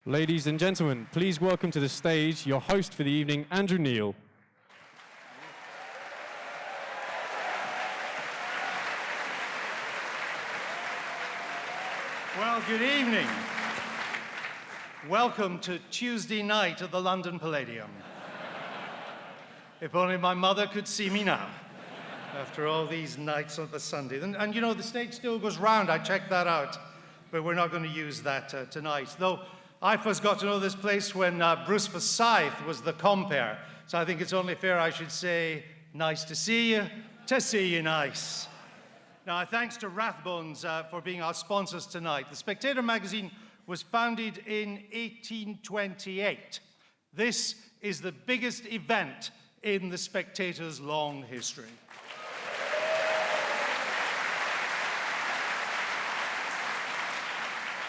Ladies and gentlemen, please welcome to the stage your host for the evening, Andrew Neil. Well, good evening. Welcome to Tuesday night at the London Palladium. If only my mother could see me now, after all these nights of the Sunday. And you know, the stage still goes round, I checked that out, but we're not going to use that tonight. Though I first got to know this place when Bruce Forsyth was the compere, so I think it's only fair I should say, nice to see you nice. Now, thanks to Rathbones for being our sponsors tonight. The Spectator magazine was founded in 1828. This is the biggest event in the Spectator's long history.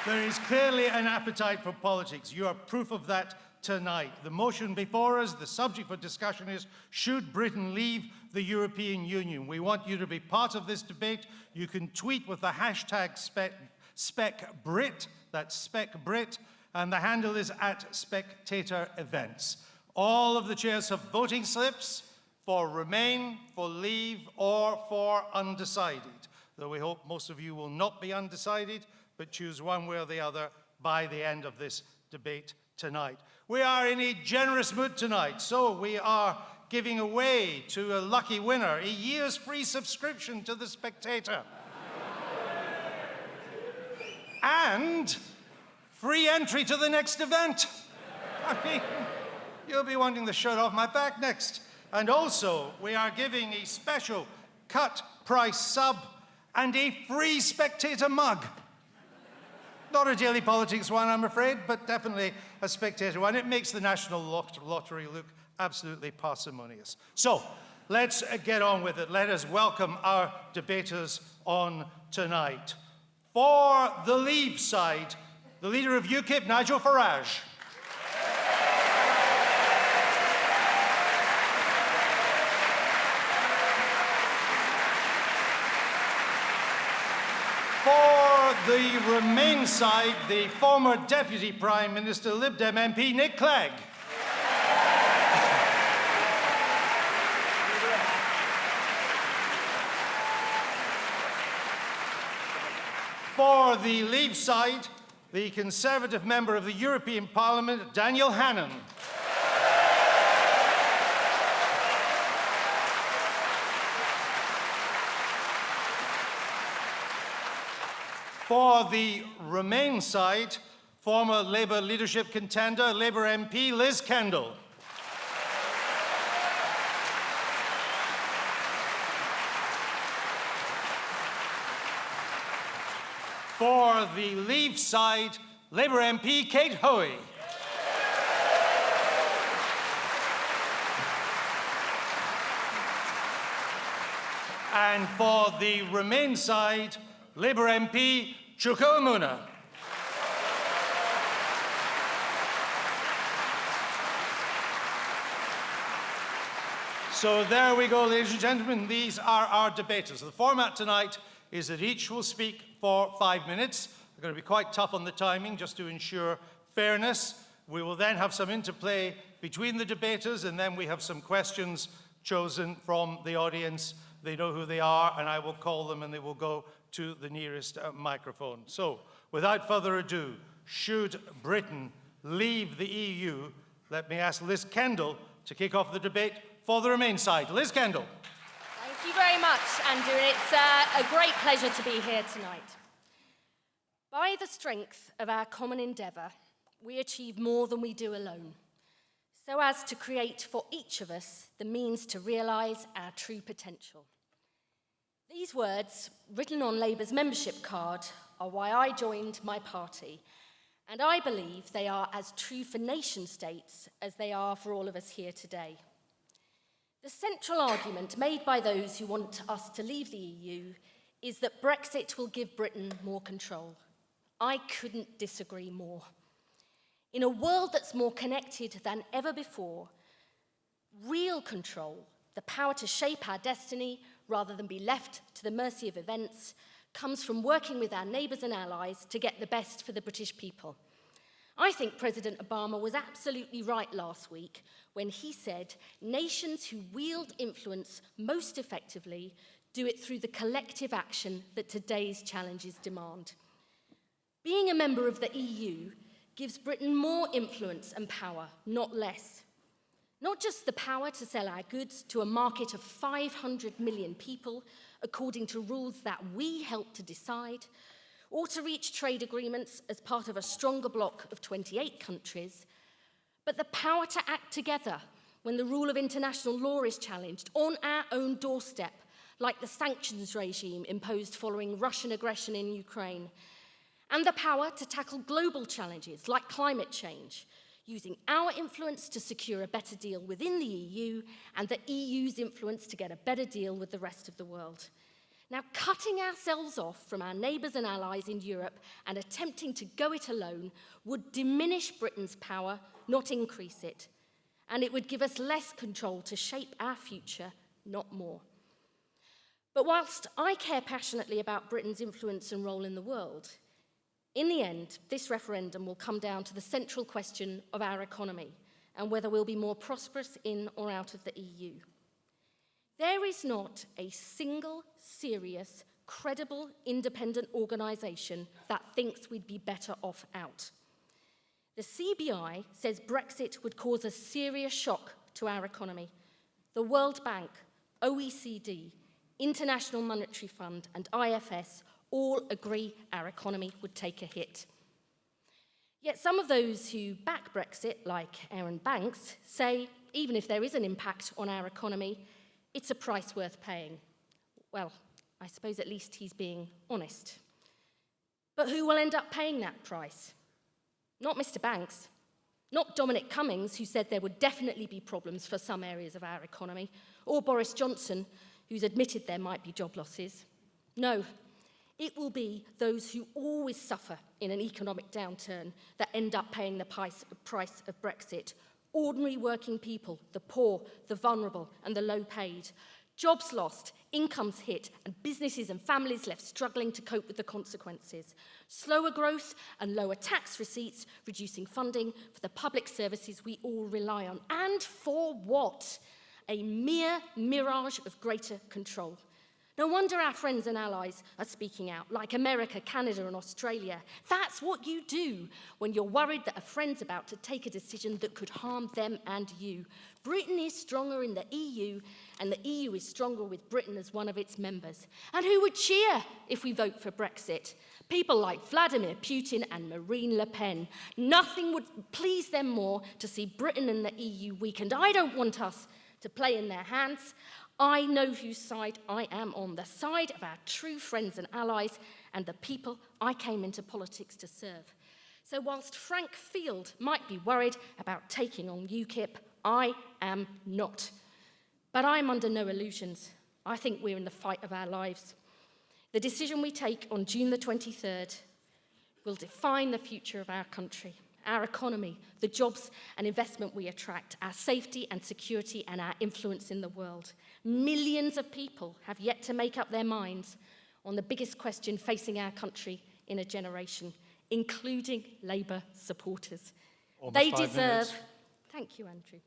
There is clearly an appetite for politics. You are proof of that tonight. The motion before us, the subject for discussion is, should Britain leave the European Union? We want you to be part of this debate. You can tweet with the hashtag SpecBrit, that's SpecBrit, and the handle is @SpectatorEvents. All of the chairs have voting slips for Remain, for Leave, or for Undecided, though we hope most of you will not be undecided, but choose one way or the other by the end of this debate tonight. We are in a generous mood tonight, so we are giving away to a lucky winner a year's free subscription to The Spectator. And free entry to the next event. I mean, you'll be wanting the shirt off my back next. And also, we are giving a special cut price sub and a free Spectator mug. Not a Daily Politics one, I'm afraid, but definitely a Spectator one. It makes the National Lottery look absolutely parsimonious. So, let's get on with it. Let us welcome our debaters on tonight. For the Leave side, the leader of UKIP, Nigel Farage. For the Remain side, the former Deputy Prime Minister, Lib Dem MP, Nick Clegg. For the Leave side, the Conservative member of the European Parliament, Daniel Hannan. For the Remain side, former Labour leadership contender, Labour MP Liz Kendall. For the Leave side, Labour MP Kate Hoey. And for the Remain side, Labour MP Chuka Umunna. So there we go, ladies and gentlemen. These are our debaters. The format tonight is that each will speak for 5 minutes. We're going to be quite tough on the timing just to ensure fairness. We will then have some interplay between the debaters, and then we have some questions chosen from the audience. They know who they are, and I will call them, and they will go to the nearest microphone. So, without further ado, should Britain leave the EU? Let me ask Liz Kendall to kick off the debate for the Remain side. Liz Kendall. Thank you very much, Andrew. It's a great pleasure to be here tonight. By the strength of our common endeavour, we achieve more than we do alone, so as to create for each of us the means to realise our true potential. These words, written on Labour's membership card, are why I joined my party, and I believe they are as true for nation-states as they are for all of us here today. The central argument made by those who want us to leave the EU is that Brexit will give Britain more control. I couldn't disagree more. In a world that's more connected than ever before, real control, the power to shape our destiny rather than be left to the mercy of events, comes from working with our neighbours and allies to get the best for the British people. I think President Obama was absolutely right last week when he said nations who wield influence most effectively do it through the collective action that today's challenges demand. Being a member of the EU gives Britain more influence and power, not less. Not just the power to sell our goods to a market of 500 million people according to rules that we help to decide, or to reach trade agreements as part of a stronger bloc of 28 countries, but the power to act together when the rule of international law is challenged on our own doorstep, like the sanctions regime imposed following Russian aggression in Ukraine, and the power to tackle global challenges like climate change, using our influence to secure a better deal within the EU and the EU's influence to get a better deal with the rest of the world. Now, cutting ourselves off from our neighbours and allies in Europe and attempting to go it alone would diminish Britain's power, not increase it. And it would give us less control to shape our future, not more. But whilst I care passionately about Britain's influence and role in the world, in the end, this referendum will come down to the central question of our economy and whether we'll be more prosperous in or out of the EU. There is not a single serious, credible, independent organisation that thinks we'd be better off out. The CBI says Brexit would cause a serious shock to our economy. The World Bank, OECD, International Monetary Fund, and IFS all agree our economy would take a hit. Yet some of those who back Brexit, like Aaron Banks, say even if there is an impact on our economy, it's a price worth paying. Well, I suppose at least he's being honest. But who will end up paying that price? Not Mr. Banks, not Dominic Cummings, who said there would definitely be problems for some areas of our economy, or Boris Johnson, who's admitted there might be job losses. No, it will be those who always suffer in an economic downturn that end up paying the price of Brexit. Ordinary working people, the poor, the vulnerable, and the low-paid. Jobs lost, incomes hit, and businesses and families left struggling to cope with the consequences. Slower growth and lower tax receipts, reducing funding for the public services we all rely on. And for what? A mere mirage of greater control. No wonder our friends and allies are speaking out, like America, Canada, and Australia. That's what you do when you're worried that a friend's about to take a decision that could harm them and you. Britain is stronger in the EU, and the EU is stronger with Britain as one of its members. And who would cheer if we vote for Brexit? People like Vladimir Putin and Marine Le Pen. Nothing would please them more to see Britain and the EU weakened. I don't want us to play in their hands. I know whose side I am on, the side of our true friends and allies and the people I came into politics to serve. So whilst Frank Field might be worried about taking on UKIP, I am not. But I'm under no illusions. I think we're in the fight of our lives. The decision we take on June the 23rd will define the future of our country, our economy, the jobs and investment we attract, our safety and security, and our influence in the world. Millions of people have yet to make up their minds on the biggest question facing our country in a generation, including Labour supporters. They deserve... Thank you, Andrew.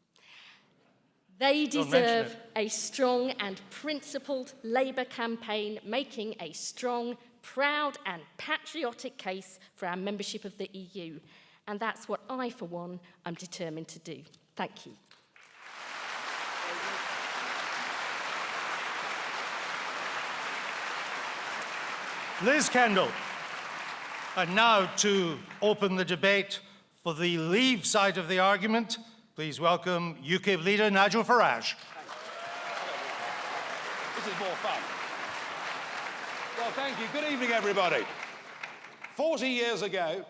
They deserve a strong and principled Labour campaign making a strong, proud and patriotic case for our membership of the EU. And that's what I, for one, am determined to do. Thank you. Liz Kendall. And now to open the debate for the Leave side of the argument, please welcome UKIP leader Nigel Farage. This is more fun. Well, thank you. Good evening, everybody. 40 years ago,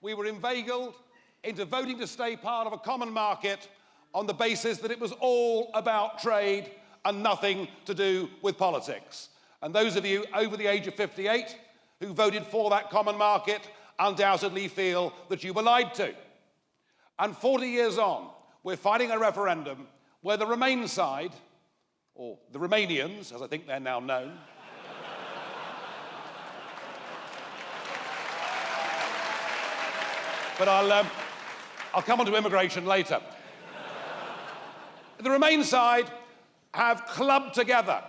we were inveigled into voting to stay part of a common market on the basis that it was all about trade and nothing to do with politics. And those of you over the age of 58 who voted for that common market undoubtedly feel that you were lied to. And 40 years on, we're fighting a referendum where the Remain side, or the Remainians, as I think they're now known, But I'll come on to immigration later. The Remain side have clubbed together.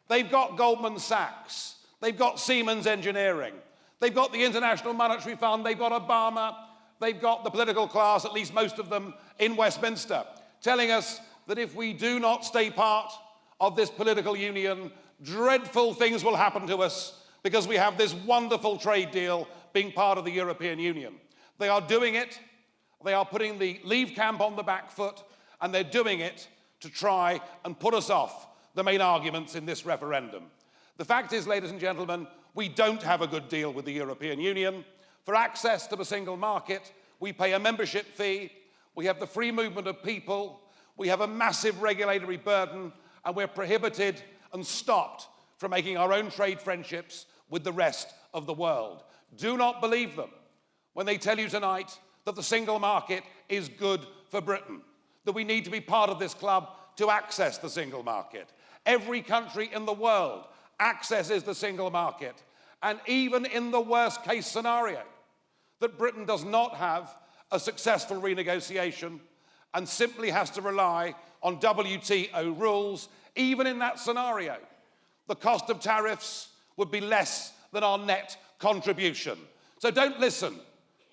They've got Goldman Sachs. They've got Siemens Engineering. They've got the International Monetary Fund. They've got Obama. They've got the political class, at least most of them, in Westminster, telling us that if we do not stay part of this political union, dreadful things will happen to us because we have this wonderful trade deal being part of the European Union. They are doing it. They are putting the Leave camp on the back foot, and they're doing it to try and put us off the main arguments in this referendum. The fact is, ladies and gentlemen, we don't have a good deal with the European Union. For access to the single market, we pay a membership fee, we have the free movement of people, we have a massive regulatory burden, and we're prohibited and stopped from making our own trade friendships with the rest of the world. Do not believe them when they tell you tonight that the single market is good for Britain, that we need to be part of this club to access the single market. Every country in the world accesses the single market, and even in the worst case scenario, that Britain does not have a successful renegotiation and simply has to rely on WTO rules, even in that scenario, the cost of tariffs would be less than our net contribution. So don't listen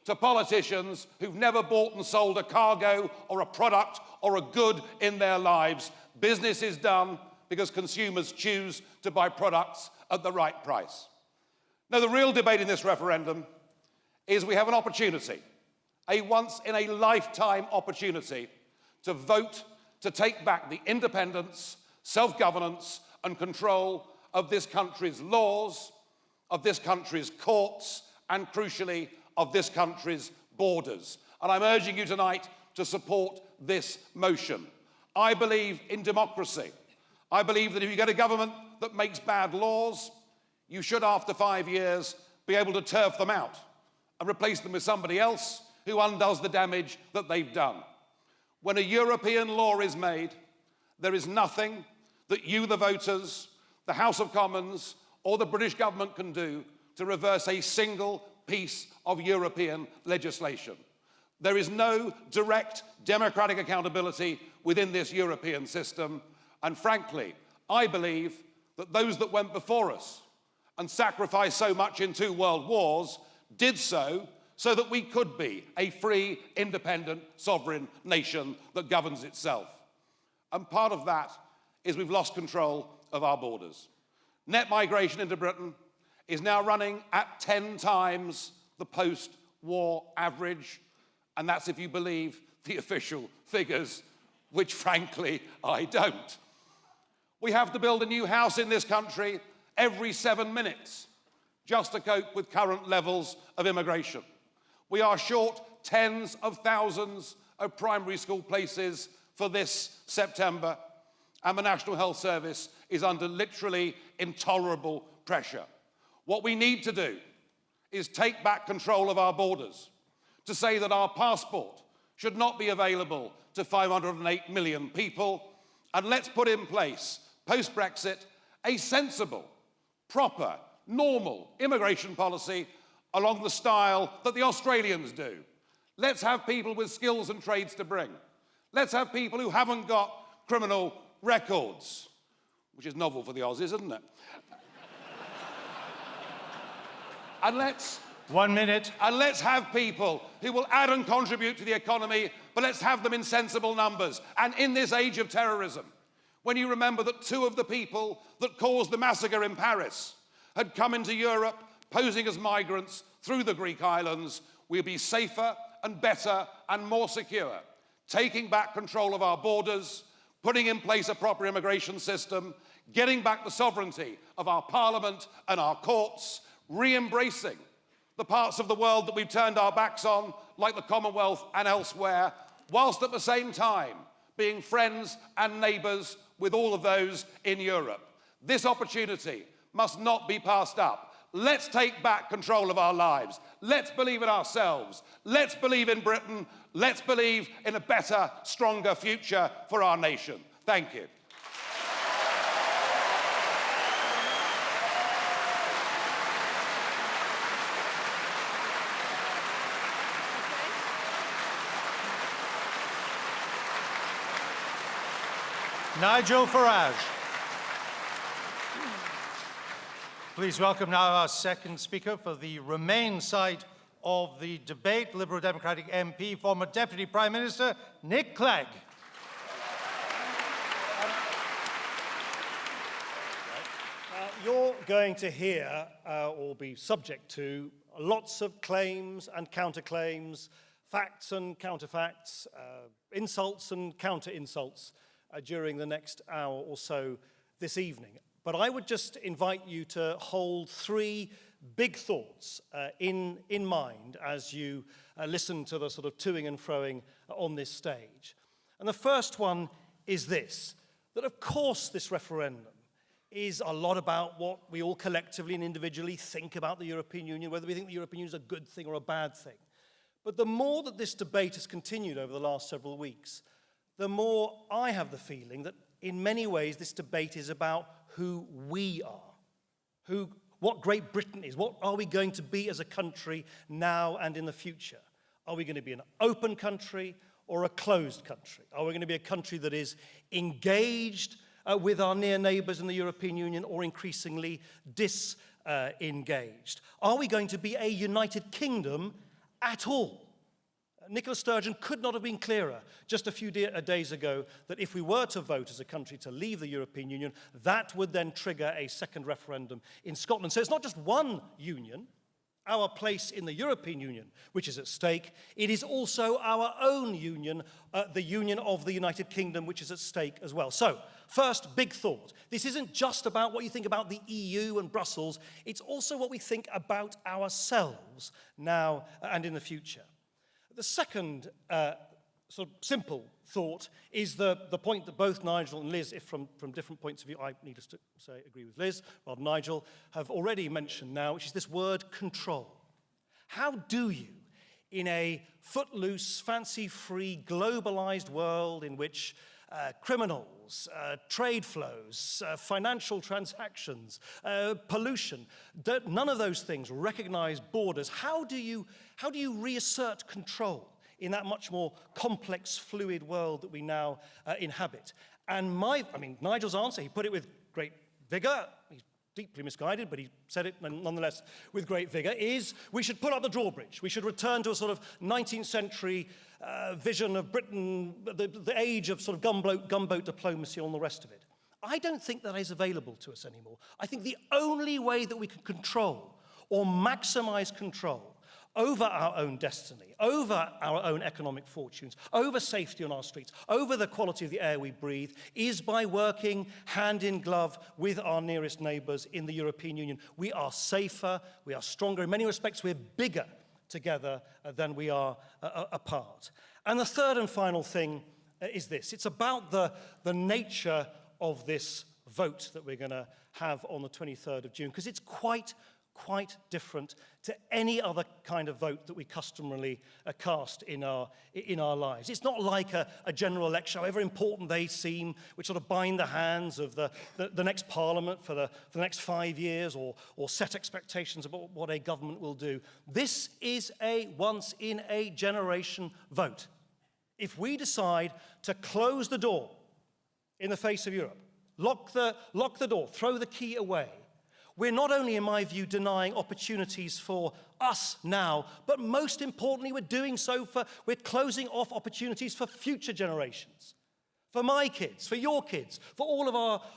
to politicians who've never bought and sold a cargo or a product or a good in their lives. Business is done because consumers choose to buy products at the right price. Now, the real debate in this referendum is we have an opportunity, a once-in-a-lifetime opportunity, to vote to take back the independence, self-governance, and control of this country's laws, of this country's courts, and crucially, of this country's borders. And I'm urging you tonight to support this motion. I believe in democracy. I believe that if you get a government that makes bad laws, you should, after 5 years, be able to turf them out and replace them with somebody else who undoes the damage that they've done. When a European law is made, there is nothing that you, the voters, the House of Commons, or the British government can do to reverse a single piece of European legislation. There is no direct democratic accountability within this European system, and frankly, I believe that those that went before us and sacrificed so much in 2 world wars did so that we could be a free, independent, sovereign nation that governs itself. And part of that is we've lost control of our borders. Net migration into Britain is now running at 10 times the post-war average, and that's if you believe the official figures, which frankly I don't. We have to build a new house in this country every 7 minutes just to cope with current levels of immigration. We are short tens of thousands of primary school places for this September, and the National Health Service is under literally intolerable pressure. What we need to do is take back control of our borders, to say that our passport should not be available to 508 million people, and let's put in place, post-Brexit, a sensible, proper, normal immigration policy along the style that the Australians do. Let's have people with skills and trades to bring. Let's have people who haven't got criminal records, which is novel for the Aussies, isn't it? And let's 1 minute. And let's have people who will add and contribute to the economy, but let's have them in sensible numbers. And in this age of terrorism, when you remember that 2 of the people that caused the massacre in Paris had come into Europe posing as migrants through the Greek islands, we'll be safer and better and more secure, taking back control of our borders, putting in place a proper immigration system, getting back the sovereignty of our parliament and our courts, re-embracing the parts of the world that we've turned our backs on, like the Commonwealth and elsewhere, whilst at the same time being friends and neighbours with all of those in Europe. This opportunity must not be passed up. Let's take back control of our lives. Let's believe in ourselves. Let's believe in Britain. Let's believe in a better, stronger future for our nation. Thank you. Nigel Farage. Please welcome now our second speaker for the Remain side of the debate, Liberal Democratic MP, former Deputy Prime Minister, Nick Clegg. You're going to hear or be subject to lots of claims and counterclaims, facts and counterfacts, insults and counter-insults during the next hour or so this evening. But I would just invite you to hold three big thoughts in mind as you listen to the sort of toing and froing on this stage. And the first one is this, that of course this referendum is a lot about what we all collectively and individually think about the European Union, whether we think the European Union is a good thing or a bad thing. But the more that this debate has continued over the last several weeks, the more I have the feeling that in many ways this debate is about who we are, what Great Britain is, what are we going to be as a country now and in the future? Are we going to be an open country or a closed country? Are we going to be a country that is engaged with our near neighbours in the European Union or increasingly disengaged? Are we going to be a United Kingdom at all? Nicola Sturgeon could not have been clearer just a few days ago that if we were to vote as a country to leave the European Union, that would then trigger a second referendum in Scotland. So it's not just one union, our place in the European Union, which is at stake. It is also our own union, the union of the United Kingdom, which is at stake as well. So, first, big thought. This isn't just about what you think about the EU and Brussels. It's also what we think about ourselves now and in the future. The second sort of simple thought is the point that both Nigel and Liz, if from different points of view, I needless to say agree with Liz, rather Nigel, have already mentioned now, which is this word control. How do you, in a footloose, fancy-free, globalized world in which criminals, trade flows, financial transactions, pollution, none of those things recognize borders. How do you reassert control in that much more complex, fluid world that we now inhabit? And Nigel's answer, he put it with great vigor. He's deeply misguided, but he said it nonetheless with great vigor, is we should put up the drawbridge. We should return to a sort of 19th century vision of Britain, the age of sort of gunboat diplomacy and all the rest of it. I don't think that is available to us anymore. I think the only way that we can control or maximize control over our own destiny, over our own economic fortunes, over safety on our streets, over the quality of the air we breathe, is by working hand in glove with our nearest neighbours in the European Union. We are safer, we are stronger. In many respects, we're bigger together than we are apart. And the third and final thing is this. It's about the nature of this vote that we're going to have on the 23rd of June, because it's quite different to any other kind of vote that we customarily cast in our lives. It's not like a general election, however important they seem, which sort of bind the hands of the next parliament for the next 5 years or set expectations about what a government will do. This is a once-in-a-generation vote. If we decide to close the door in the face of Europe, lock the door, throw the key away, we're not only, in my view, denying opportunities for us now, but most importantly, we're closing off opportunities for future generations, for my kids, for your kids, for all of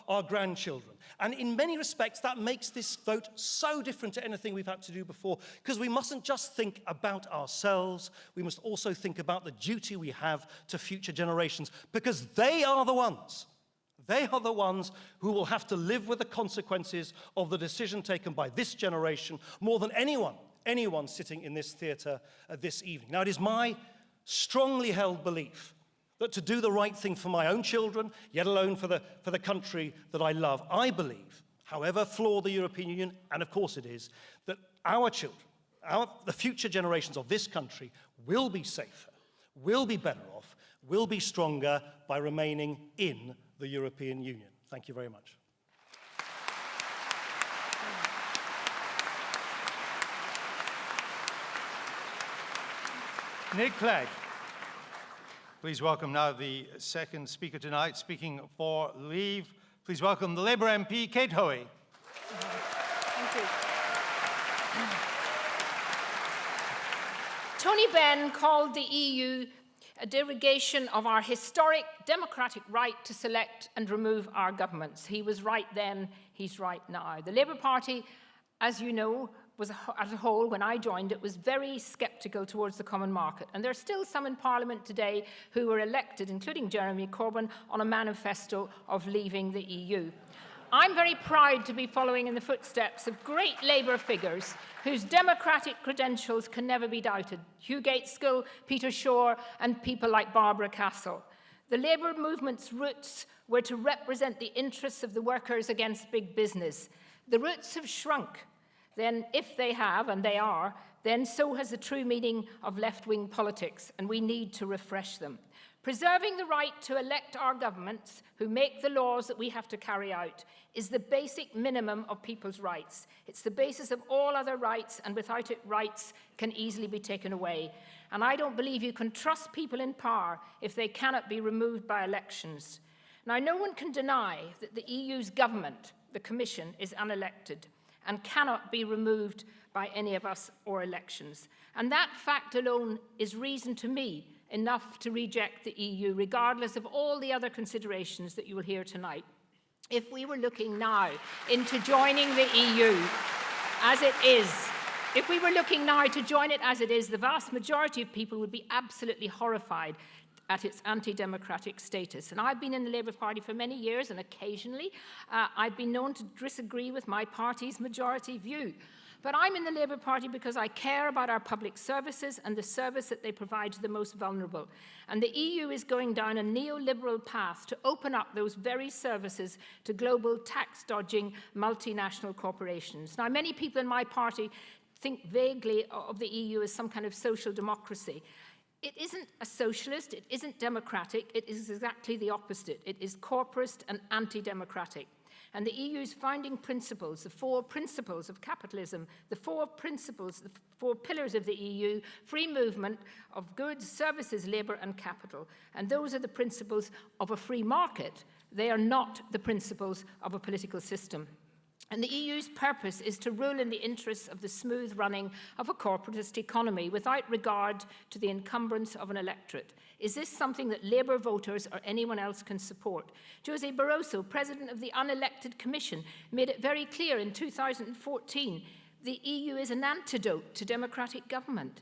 our grandchildren. And in many respects, that makes this vote so different to anything we've had to do before, because we mustn't just think about ourselves, we must also think about the duty we have to future generations, because they are the ones who will have to live with the consequences of the decision taken by this generation more than anyone sitting in this theatre this evening. Now, it is my strongly held belief that to do the right thing for my own children, yet alone for the country that I love, I believe, however flawed the European Union, and of course it is, that our children, the future generations of this country will be safer, will be better off, will be stronger by remaining in the European Union. Thank you very much. Nick Clegg. Please welcome now the second speaker tonight, speaking for Leave. Please welcome the Labour MP, Kate Hoey. Thank you. Tony Benn called the EU a derogation of our historic democratic right to select and remove our governments. He was right then, he's right now. The Labour Party, as you know, was as a whole, when I joined it, was very sceptical towards the common market. And there are still some in Parliament today who were elected, including Jeremy Corbyn, on a manifesto of leaving the EU. I'm very proud to be following in the footsteps of great Labour figures whose democratic credentials can never be doubted. Hugh Gaitskell, Peter Shore, and people like Barbara Castle. The Labour movement's roots were to represent the interests of the workers against big business. The roots have shrunk. Then, if they have, and they are, then so has the true meaning of left-wing politics, and we need to refresh them. Preserving the right to elect our governments, who make the laws that we have to carry out, is the basic minimum of people's rights. It's the basis of all other rights, and without it, rights can easily be taken away. And I don't believe you can trust people in power if they cannot be removed by elections. Now, no one can deny that the EU's government, the Commission, is unelected and cannot be removed by any of us or elections. And that fact alone is reason to me enough to reject the EU, regardless of all the other considerations that you will hear tonight. If we were looking now into joining the EU as it is, if we were looking now to join it as it is, the vast majority of people would be absolutely horrified at its anti-democratic status. And I've been in the Labour Party for many years, and occasionally I've been known to disagree with my party's majority view. But I'm in the Labour Party because I care about our public services and the service that they provide to the most vulnerable. And the EU is going down a neoliberal path to open up those very services to global tax-dodging multinational corporations. Now, many people in my party think vaguely of the EU as some kind of social democracy. It isn't a socialist, it isn't democratic, it is exactly the opposite. It is corporatist and anti-democratic. And the EU's founding principles, the 4 principles of capitalism, the 4 principles, the 4 pillars of the EU, free movement of goods, services, labour and capital. And those are the principles of a free market. They are not the principles of a political system. And the EU's purpose is to rule in the interests of the smooth running of a corporatist economy without regard to the encumbrance of an electorate. Is this something that Labour voters or anyone else can support? Jose Barroso, president of the unelected Commission, made it very clear in 2014 the EU is an antidote to democratic government.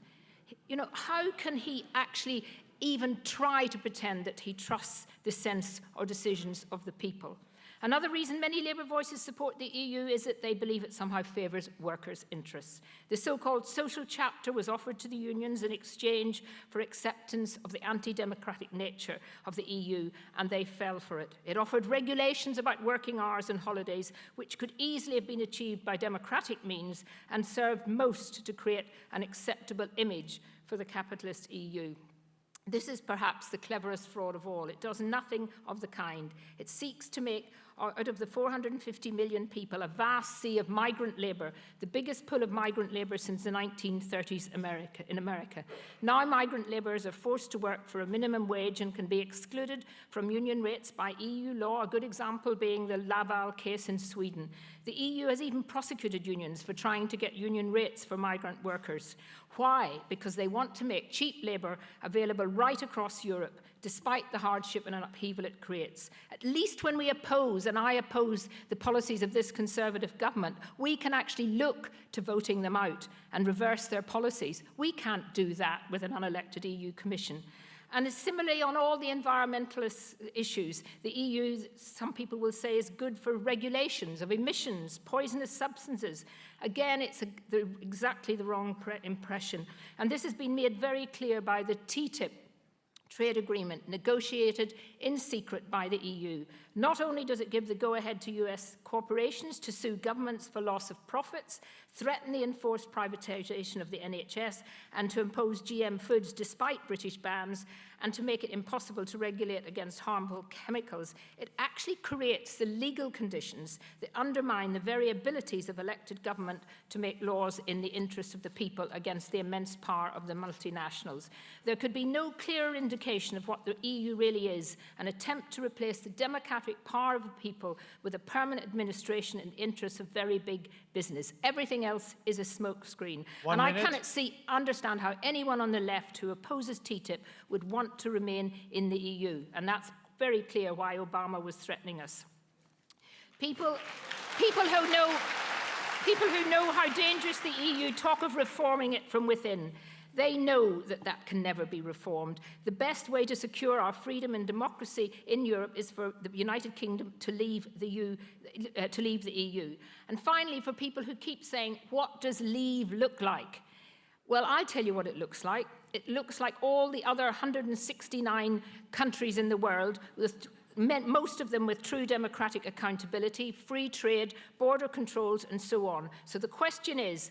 You know, how can he actually even try to pretend that he trusts the sense or decisions of the people? Another reason many Labour voices support the EU is that they believe it somehow favours workers' interests. The so-called social chapter was offered to the unions in exchange for acceptance of the anti-democratic nature of the EU, and they fell for it. It offered regulations about working hours and holidays, which could easily have been achieved by democratic means and served most to create an acceptable image for the capitalist EU. This is perhaps the cleverest fraud of all. It does nothing of the kind. It seeks to make, out of the 450 million people, a vast sea of migrant labour, the biggest pool of migrant labour since the 1930s in America. Now migrant labourers are forced to work for a minimum wage and can be excluded from union rates by EU law, a good example being the Laval case in Sweden. The EU has even prosecuted unions for trying to get union rates for migrant workers. Why? Because they want to make cheap labour available right across Europe, despite the hardship and upheaval it creates. At least when we oppose, and I oppose, the policies of this Conservative government, we can actually look to voting them out and reverse their policies. We can't do that with an unelected EU Commission. And similarly, on all the environmentalist issues, the EU, some people will say, is good for regulations of emissions, poisonous substances. Again, it's exactly the wrong impression. And this has been made very clear by the TTIP trade agreement negotiated in secret by the EU. Not only does it give the go-ahead to US corporations to sue governments for loss of profits, threaten the enforced privatisation of the NHS, and to impose GM foods despite British bans, and to make it impossible to regulate against harmful chemicals, it actually creates the legal conditions that undermine the very abilities of elected government to make laws in the interests of the people against the immense power of the multinationals. There could be no clearer indication of what the EU really is, an attempt to replace the democratic power of the people with a permanent administration in the interests of very big business. Everything else is a smokescreen. And I cannot understand how anyone on the left who opposes TTIP would want to remain in the EU. And that's very clear why Obama was threatening us. People who know how dangerous the EU talk of reforming it from within. They know that that can never be reformed. The best way to secure our freedom and democracy in Europe is for the United Kingdom to leave the EU. And finally, for people who keep saying, what does leave look like? Well, I'll tell you what it looks like. It looks like all the other 169 countries in the world, most of them with true democratic accountability, free trade, border controls, and so on. So the question is,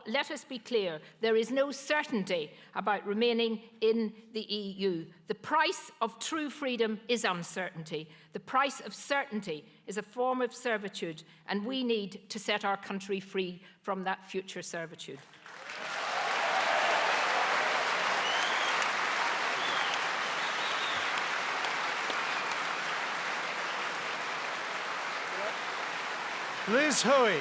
let us be clear, there is no certainty about remaining in the EU. The price of true freedom is uncertainty. The price of certainty is a form of servitude, and we need to set our country free from that future servitude. Liz Hoey.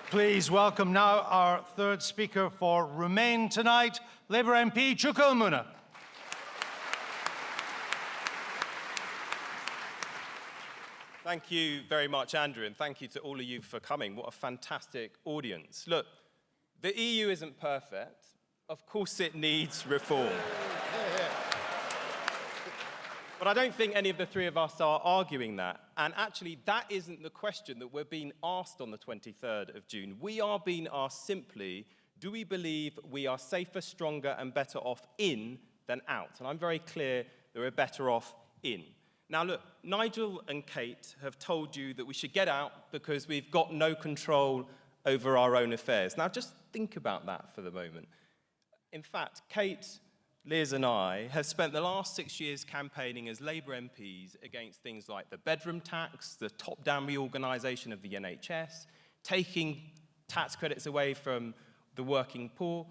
Please welcome now our third speaker for Remain tonight, Labour MP Chuka Umunna. Thank you very much, Andrew, and thank you to all of you for coming. What a fantastic audience. Look, the EU isn't perfect. Of course it needs reform. But I don't think any of the three of us are arguing that. And actually, that isn't the question that we're being asked on the 23rd of June. We are being asked simply, do we believe we are safer, stronger, and better off in than out? And I'm very clear that we're better off in. Now, look, Nigel and Kate have told you that we should get out because we've got no control over our own affairs. Now, just think about that for the moment. In fact, Kate, Liz and I have spent the last 6 years campaigning as Labour MPs against things like the bedroom tax, the top-down reorganisation of the NHS, taking tax credits away from the working poor,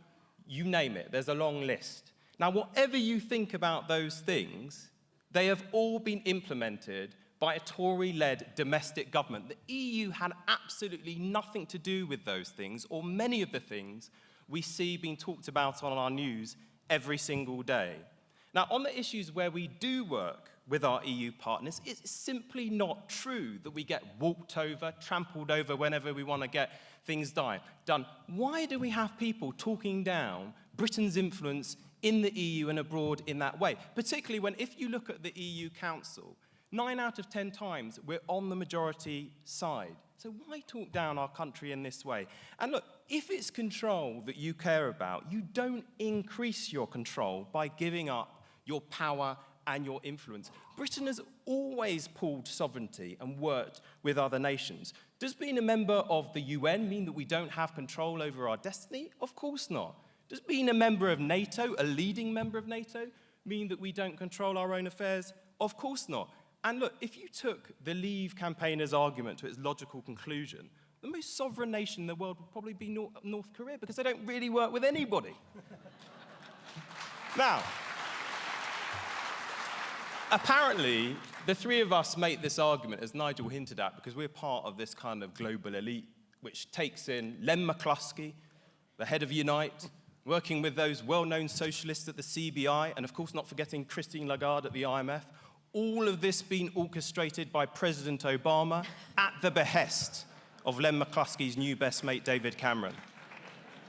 you name it, there's a long list. Now, whatever you think about those things, they have all been implemented by a Tory-led domestic government. The EU had absolutely nothing to do with those things, or many of the things we see being talked about on our news every single day. Now, on the issues where we do work with our EU partners, it's simply not true that we get walked over, trampled over whenever we want to get things done. Why do we have people talking down Britain's influence in the EU and abroad in that way? Particularly when, if you look at the EU Council, 9 out of 10 times we're on the majority side. So why talk down our country in this way? And look, if it's control that you care about, you don't increase your control by giving up your power and your influence. Britain has always pooled sovereignty and worked with other nations. Does being a member of the UN mean that we don't have control over our destiny? Of course not. Does being a member of NATO, a leading member of NATO, mean that we don't control our own affairs? Of course not. And look, if you took the Leave campaigners' argument to its logical conclusion, the most sovereign nation in the world would probably be North Korea, because they don't really work with anybody. Now, apparently, the three of us make this argument, as Nigel hinted at, because we're part of this kind of global elite, which takes in Len McCluskey, the head of Unite, working with those well-known socialists at the CBI, and of course not forgetting Christine Lagarde at the IMF. All of this being orchestrated by President Obama at the behest of Len McCluskey's new best mate, David Cameron.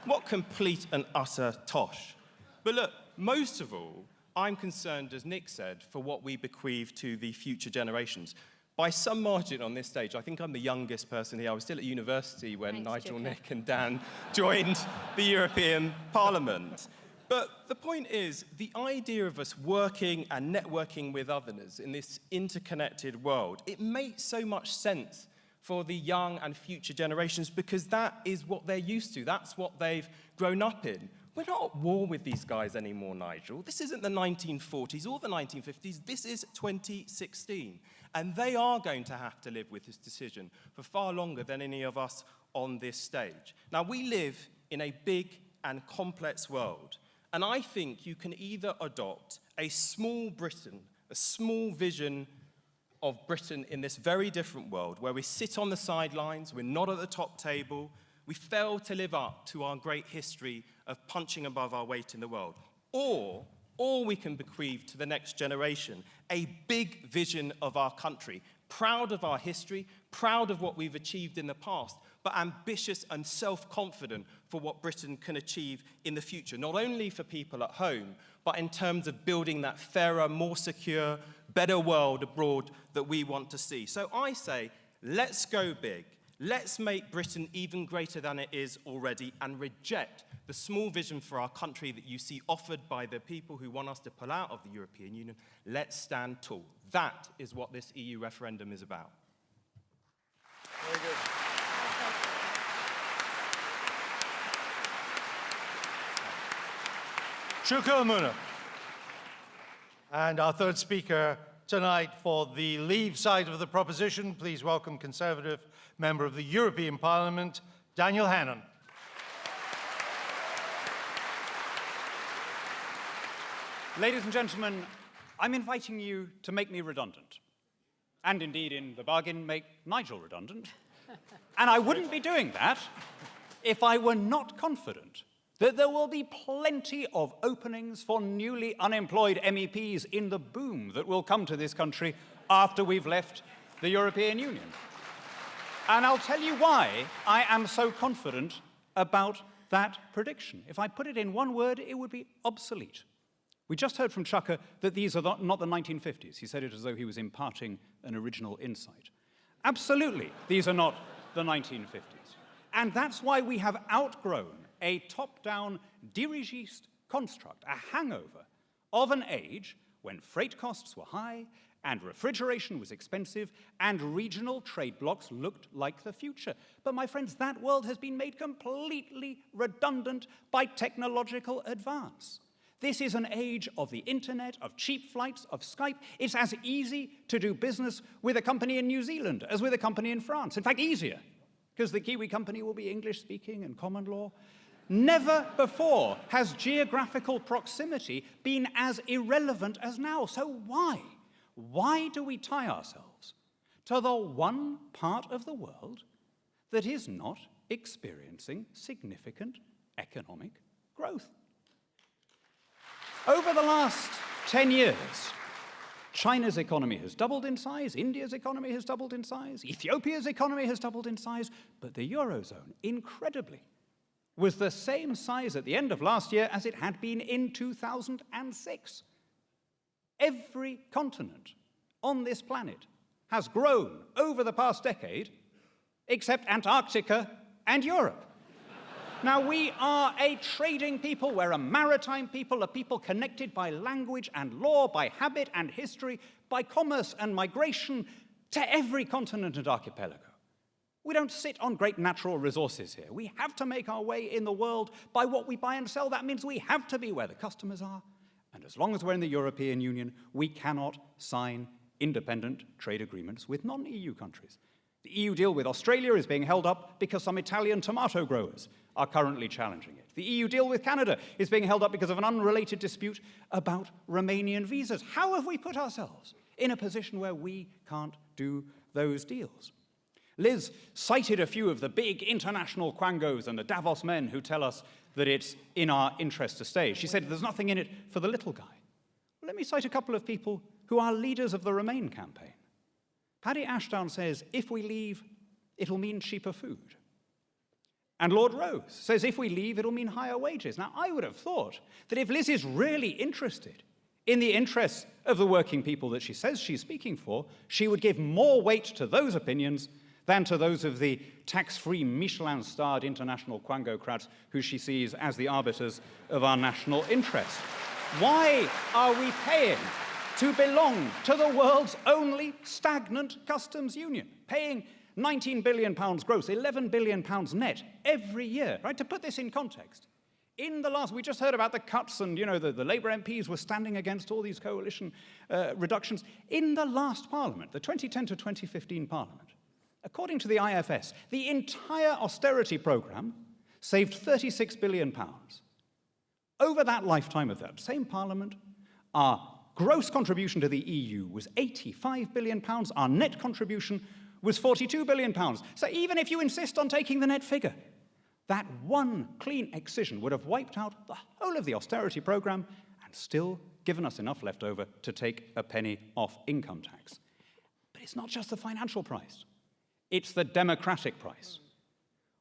What complete and utter tosh. But look, most of all, I'm concerned, as Nick said, for what we bequeath to the future generations. By some margin on this stage, I think I'm the youngest person here. I was still at university when Nigel, Nick and Dan joined the European Parliament. But the point is, the idea of us working and networking with others in this interconnected world, it makes so much sense for the young and future generations because that is what they're used to. That's what they've grown up in. We're not at war with these guys anymore, Nigel. This isn't the 1940s or the 1950s. This is 2016. And they are going to have to live with this decision for far longer than any of us on this stage. Now, we live in a big and complex world. And I think you can either adopt a small Britain, a small vision of Britain in this very different world, where we sit on the sidelines, we're not at the top table, we fail to live up to our great history of punching above our weight in the world. Or we can bequeath to the next generation a big vision of our country, proud of our history, proud of what we've achieved in the past, but ambitious and self-confident for what Britain can achieve in the future, not only for people at home, but in terms of building that fairer, more secure, better world abroad that we want to see. So I say, let's go big. Let's make Britain even greater than it is already and reject the small vision for our country that you see offered by the people who want us to pull out of the European Union. Let's stand tall. That is what this EU referendum is about. Very good. Chuka Umunna. And our third speaker tonight for the Leave side of the proposition, please welcome Conservative Member of the European Parliament, Daniel Hannan. Ladies and gentlemen, I'm inviting you to make me redundant. And indeed, in the bargain, make Nigel redundant. And I wouldn't be doing that if I were not confident that there will be plenty of openings for newly unemployed MEPs in the boom that will come to this country after we've left the European Union. And I'll tell you why I am so confident about that prediction. If I put it in one word, it would be obsolete. We just heard from Chuka that these are not the 1950s. He said it as though he was imparting an original insight. Absolutely, these are not the 1950s. And that's why we have outgrown a top-down dirigiste construct, a hangover of an age when freight costs were high and refrigeration was expensive and regional trade blocs looked like the future. But my friends, that world has been made completely redundant by technological advance. This is an age of the internet, of cheap flights, of Skype. It's as easy to do business with a company in New Zealand as with a company in France. In fact, easier, because the Kiwi company will be English-speaking and common law. Never before has geographical proximity been as irrelevant as now. So why? Why do we tie ourselves to the one part of the world that is not experiencing significant economic growth? Over the last 10 years, China's economy has doubled in size, India's economy has doubled in size, Ethiopia's economy has doubled in size, but the Eurozone, incredibly, was the same size at the end of last year as it had been in 2006. Every continent on this planet has grown over the past decade, except Antarctica and Europe. Now, we are a trading people, we're a maritime people, a people connected by language and law, by habit and history, by commerce and migration to every continent and archipelago. We don't sit on great natural resources here. We have to make our way in the world by what we buy and sell. That means we have to be where the customers are. And as long as we're in the European Union, we cannot sign independent trade agreements with non-EU countries. The EU deal with Australia is being held up because some Italian tomato growers are currently challenging it. The EU deal with Canada is being held up because of an unrelated dispute about Romanian visas. How have we put ourselves in a position where we can't do those deals? Liz cited a few of the big international quangos and the Davos men who tell us that it's in our interest to stay. She said there's nothing in it for the little guy. Well, let me cite a couple of people who are leaders of the Remain campaign. Paddy Ashdown says, if we leave, it'll mean cheaper food. And Lord Rose says, if we leave, it'll mean higher wages. Now, I would have thought that if Liz is really interested in the interests of the working people that she says she's speaking for, she would give more weight to those opinions than to those of the tax-free Michelin-starred international quangocrats who she sees as the arbiters of our national interest. Why are we paying to belong to the world's only stagnant customs union, paying £19 billion gross, £11 billion net every year, right? To put this in context, in the last, we just heard about the cuts and, the Labour MPs were standing against all these coalition reductions. In the last Parliament, the 2010 to 2015 Parliament, according to the IFS, the entire austerity programme saved £36 billion. Over that lifetime of that same Parliament, our gross contribution to the EU was £85 billion. Our net contribution was £42 billion. So even if you insist on taking the net figure, that one clean excision would have wiped out the whole of the austerity programme and still given us enough left over to take a penny off income tax. But it's not just the financial price. It's the democratic price.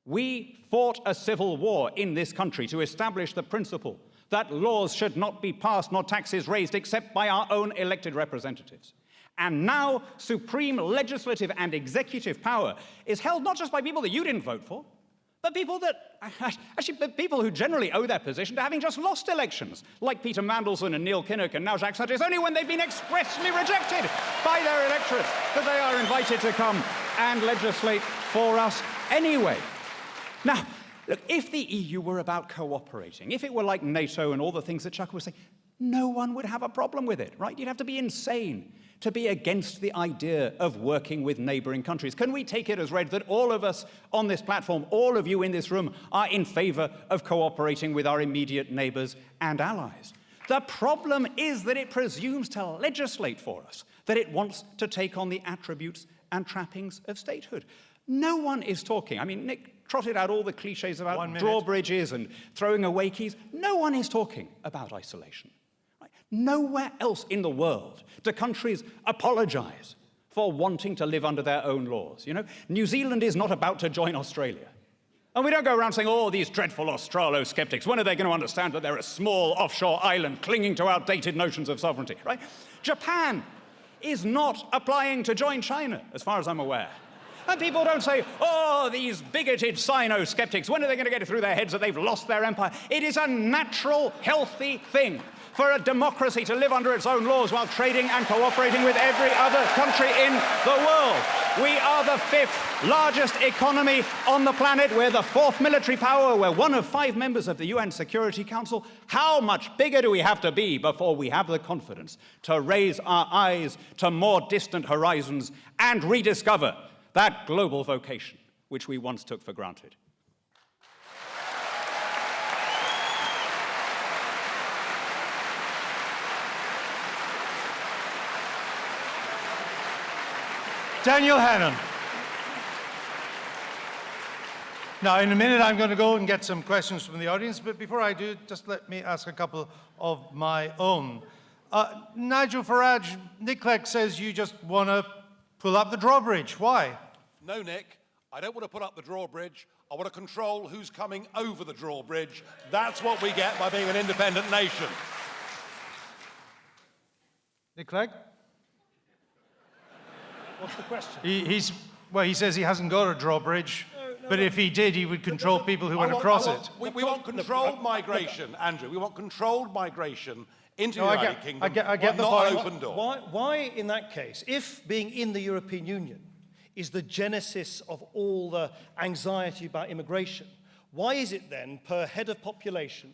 We fought a civil war in this country to establish the principle that laws should not be passed nor taxes raised except by our own elected representatives. And now supreme legislative and executive power is held not just by people that you didn't vote for, but people who generally owe their position to having just lost elections, like Peter Mandelson and Neil Kinnock and now Jacques Sutton. It's only when they've been expressly rejected by their electorates that they are invited to come and legislate for us anyway. Now, look, if the EU were about cooperating, if it were like NATO and all the things that Chuka was saying, no one would have a problem with it, right? You'd have to be insane to be against the idea of working with neighbouring countries. Can we take it as read that all of us on this platform, all of you in this room, are in favour of cooperating with our immediate neighbours and allies? The problem is that it presumes to legislate for us, that it wants to take on the attributes and trappings of statehood. No one is talking. I mean, Nick trotted out all the cliches about drawbridges and throwing away keys. No one is talking about isolation. Right? Nowhere else in the world do countries apologise for wanting to live under their own laws. New Zealand is not about to join Australia. And we don't go around saying, oh, these dreadful Australo-skeptics, when are they going to understand that they're a small offshore island clinging to outdated notions of sovereignty, right? Japan is not applying to join China, as far as I'm aware. And people don't say, oh, these bigoted Sino-skeptics, when are they going to get it through their heads that they've lost their empire? It is a natural, healthy thing for a democracy to live under its own laws while trading and cooperating with every other country in the world. We are the 5th largest economy on the planet. We're the 4th military power. We're one of 5 members of the UN Security Council. How much bigger do we have to be before we have the confidence to raise our eyes to more distant horizons and rediscover that global vocation which we once took for granted? Daniel Hannan. Now, in a minute, I'm going to go and get some questions from the audience, but before I do, just let me ask a couple of my own. Nigel Farage, Nick Clegg says you just want to pull up the drawbridge. Why? No, Nick, I don't want to put up the drawbridge. I want to control who's coming over the drawbridge. That's what we get by being an independent nation. Nick Clegg? What's the question? He says he hasn't got a drawbridge, but if he did, he would control people who went across it. We want controlled migration, Andrew. We want controlled migration into the United Kingdom, I get the not point. an open door. Why, in that case, if being in the European Union is the genesis of all the anxiety about immigration, why is it then, per head of population,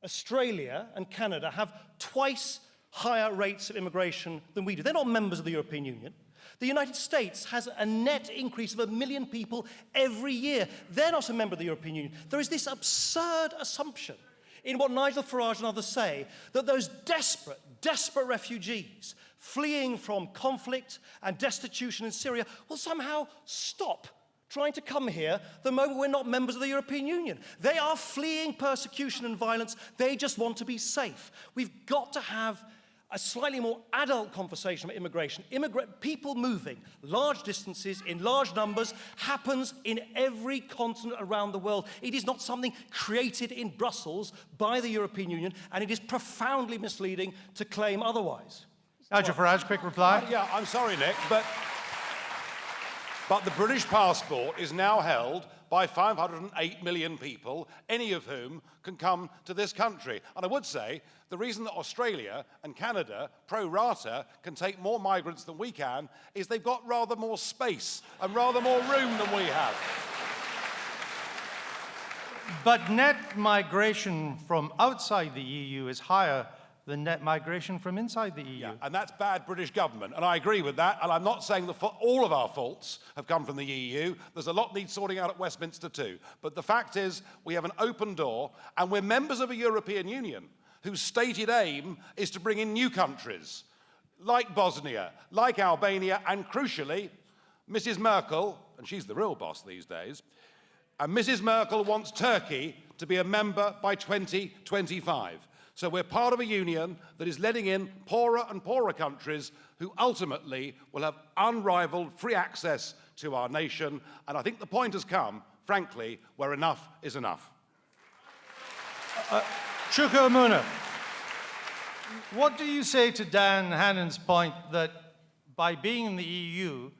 Australia and Canada have twice higher rates of immigration than we do? They're not members of the European Union. The United States has a net increase of 1 million people every year. They're not a member of the European Union. There is this absurd assumption in what Nigel Farage and others say, that those desperate refugees fleeing from conflict and destitution in Syria will somehow stop trying to come here the moment we're not members of the European Union. They are fleeing persecution and violence. They just want to be safe. We've got to have a slightly more adult conversation about immigration. People moving large distances in large numbers happens in every continent around the world. It is not something created in Brussels by the European Union, and it is profoundly misleading to claim otherwise. Nigel Farage, quick reply. Yeah, I'm sorry, Nick, but But the British passport is now held by 508 million people, any of whom can come to this country. And I would say the reason that Australia and Canada, pro rata, can take more migrants than we can is they've got rather more space and rather more room than we have. But net migration from outside the EU is higher than net migration from inside the EU. Yeah, and that's bad British government, and I agree with that, and I'm not saying that all of our faults have come from the EU. There's a lot needs sorting out at Westminster too. But the fact is, we have an open door, and we're members of a European Union whose stated aim is to bring in new countries, like Bosnia, like Albania, and crucially, Mrs. Merkel, and she's the real boss these days, and Mrs. Merkel wants Turkey to be a member by 2025. So we're part of a union that is letting in poorer and poorer countries who ultimately will have unrivaled free access to our nation. And I think the point has come, frankly, where enough is enough. Chuka Umunna, what do you say to Dan Hannan's point that by being in the EU,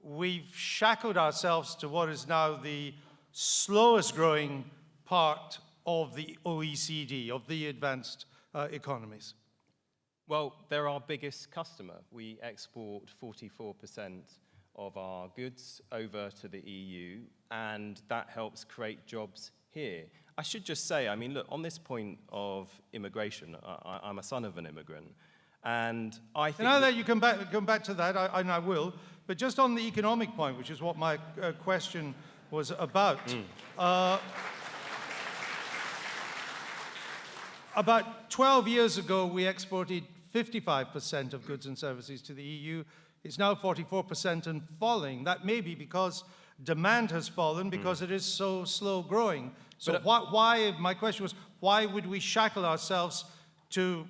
we've shackled ourselves to what is now the slowest growing part of the OECD, of the advanced economies? Well, they're our biggest customer. We export 44% of our goods over to the EU, and that helps create jobs here. I should just say, I mean, look, on this point of immigration, I'm a son of an immigrant, and I think... Now that you come back to that, and I will, but just on the economic point, which is what my question was about, about 12 years ago, we exported 55% of goods and services to the EU. It's now 44% and falling. That may be because demand has fallen because it is so slow growing. So why, my question was, why would we shackle ourselves to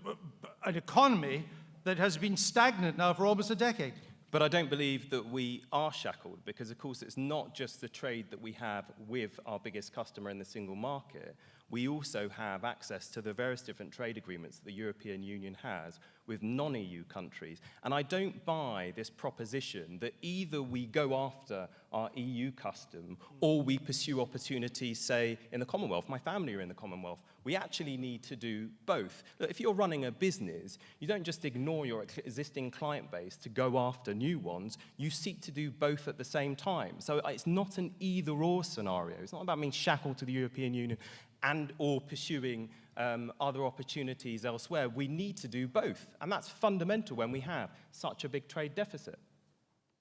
an economy that has been stagnant now for almost a decade? But I don't believe that we are shackled because, of course, it's not just the trade that we have with our biggest customer in the single market. We also have access to the various different trade agreements that the European Union has with non-EU countries. And I don't buy this proposition that either we go after our EU custom or we pursue opportunities, say, in the Commonwealth. My family are in the Commonwealth. We actually need to do both. Look, if you're running a business, you don't just ignore your existing client base to go after new ones. You seek to do both at the same time. So it's not an either-or scenario. It's not about being shackled to the European Union and or pursuing other opportunities elsewhere. We need to do both. And that's fundamental when we have such a big trade deficit.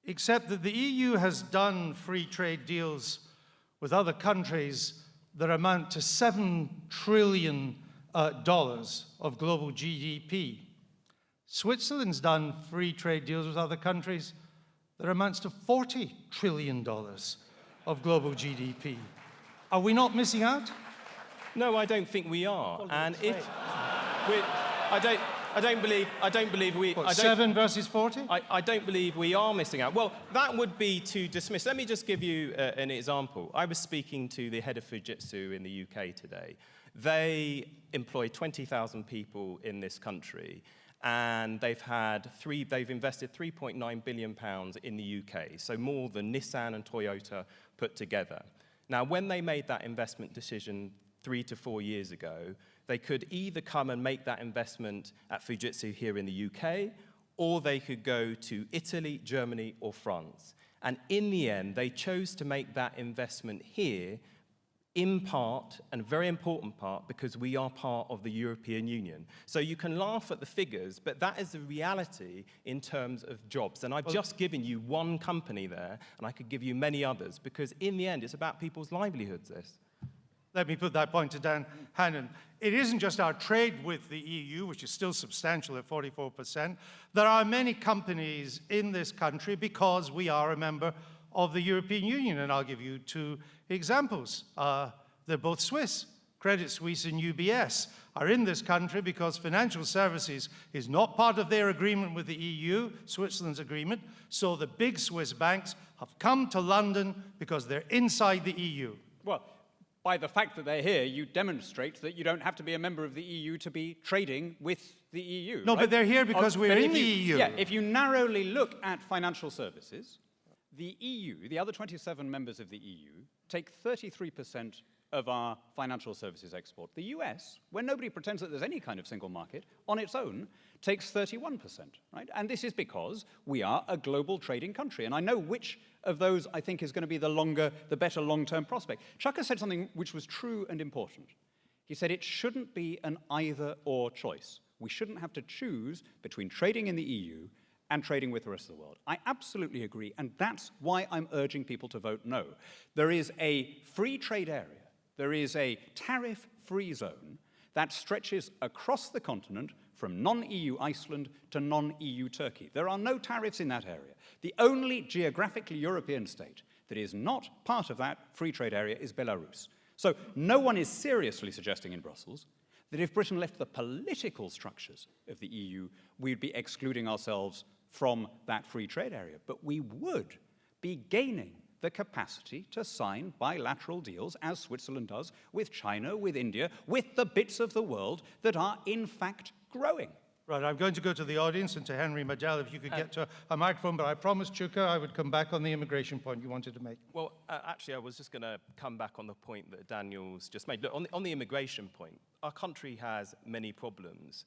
Except that the EU has done free trade deals with other countries that amount to $7 trillion of global GDP. Switzerland's done free trade deals with other countries that amounts to $40 trillion of global GDP. Are we not missing out? No, I don't think we are. And if I don't believe we. What, 7 versus 40? I don't believe we are missing out. Well, that would be to dismiss. Let me just give you an example. I was speaking to the head of Fujitsu in the UK today. They employ 20,000 people in this country, and they've invested £3.9 billion in the UK, so more than Nissan and Toyota put together. Now, when they made that investment decision 3 to 4 years ago, they could either come and make that investment at Fujitsu here in the UK, or they could go to Italy, Germany, or France. And in the end, they chose to make that investment here, in part, and a very important part, because we are part of the European Union. So you can laugh at the figures, but that is the reality in terms of jobs. And I've just given you one company there, and I could give you many others, because in the end, it's about people's livelihoods, this. Let me put that point to Dan Hannan. It isn't just our trade with the EU, which is still substantial at 44%. There are many companies in this country because we are a member of the European Union, and I'll give you 2 examples. They're both Swiss. Credit Suisse and UBS are in this country because financial services is not part of their agreement with the EU, Switzerland's agreement, so the big Swiss banks have come to London because they're inside the EU. Well, by the fact that they're here, you demonstrate that you don't have to be a member of the EU to be trading with the EU. No, right? but they're here because we're in the EU. Yeah, if you narrowly look at financial services, The EU, the other 27 members of the EU, take 33% of our financial services export. The US, where nobody pretends that there's any kind of single market, on its own takes 31%, right? And this is because we are a global trading country. And I know which of those I think is going to be the better long-term prospect. Chuka said something which was true and important. He said it shouldn't be an either-or choice. We shouldn't have to choose between trading in the EU and trading with the rest of the world. I absolutely agree, and that's why I'm urging people to vote no. There is a free trade area. There is a tariff-free zone that stretches across the continent from non-EU Iceland to non-EU Turkey. There are no tariffs in that area. The only geographically European state that is not part of that free trade area is Belarus. So no one is seriously suggesting in Brussels that if Britain left the political structures of the EU, we'd be excluding ourselves from that free trade area. But we would be gaining the capacity to sign bilateral deals, as Switzerland does, with China, with India, with the bits of the world that are in fact growing. Right, I'm going to go to the audience and to Henry Maddell, if you could get to a microphone, but I promised Chuka I would come back on the immigration point you wanted to make. Well, actually, I was just going to come back on the point that Daniel's just made. Look, on the immigration point, our country has many problems.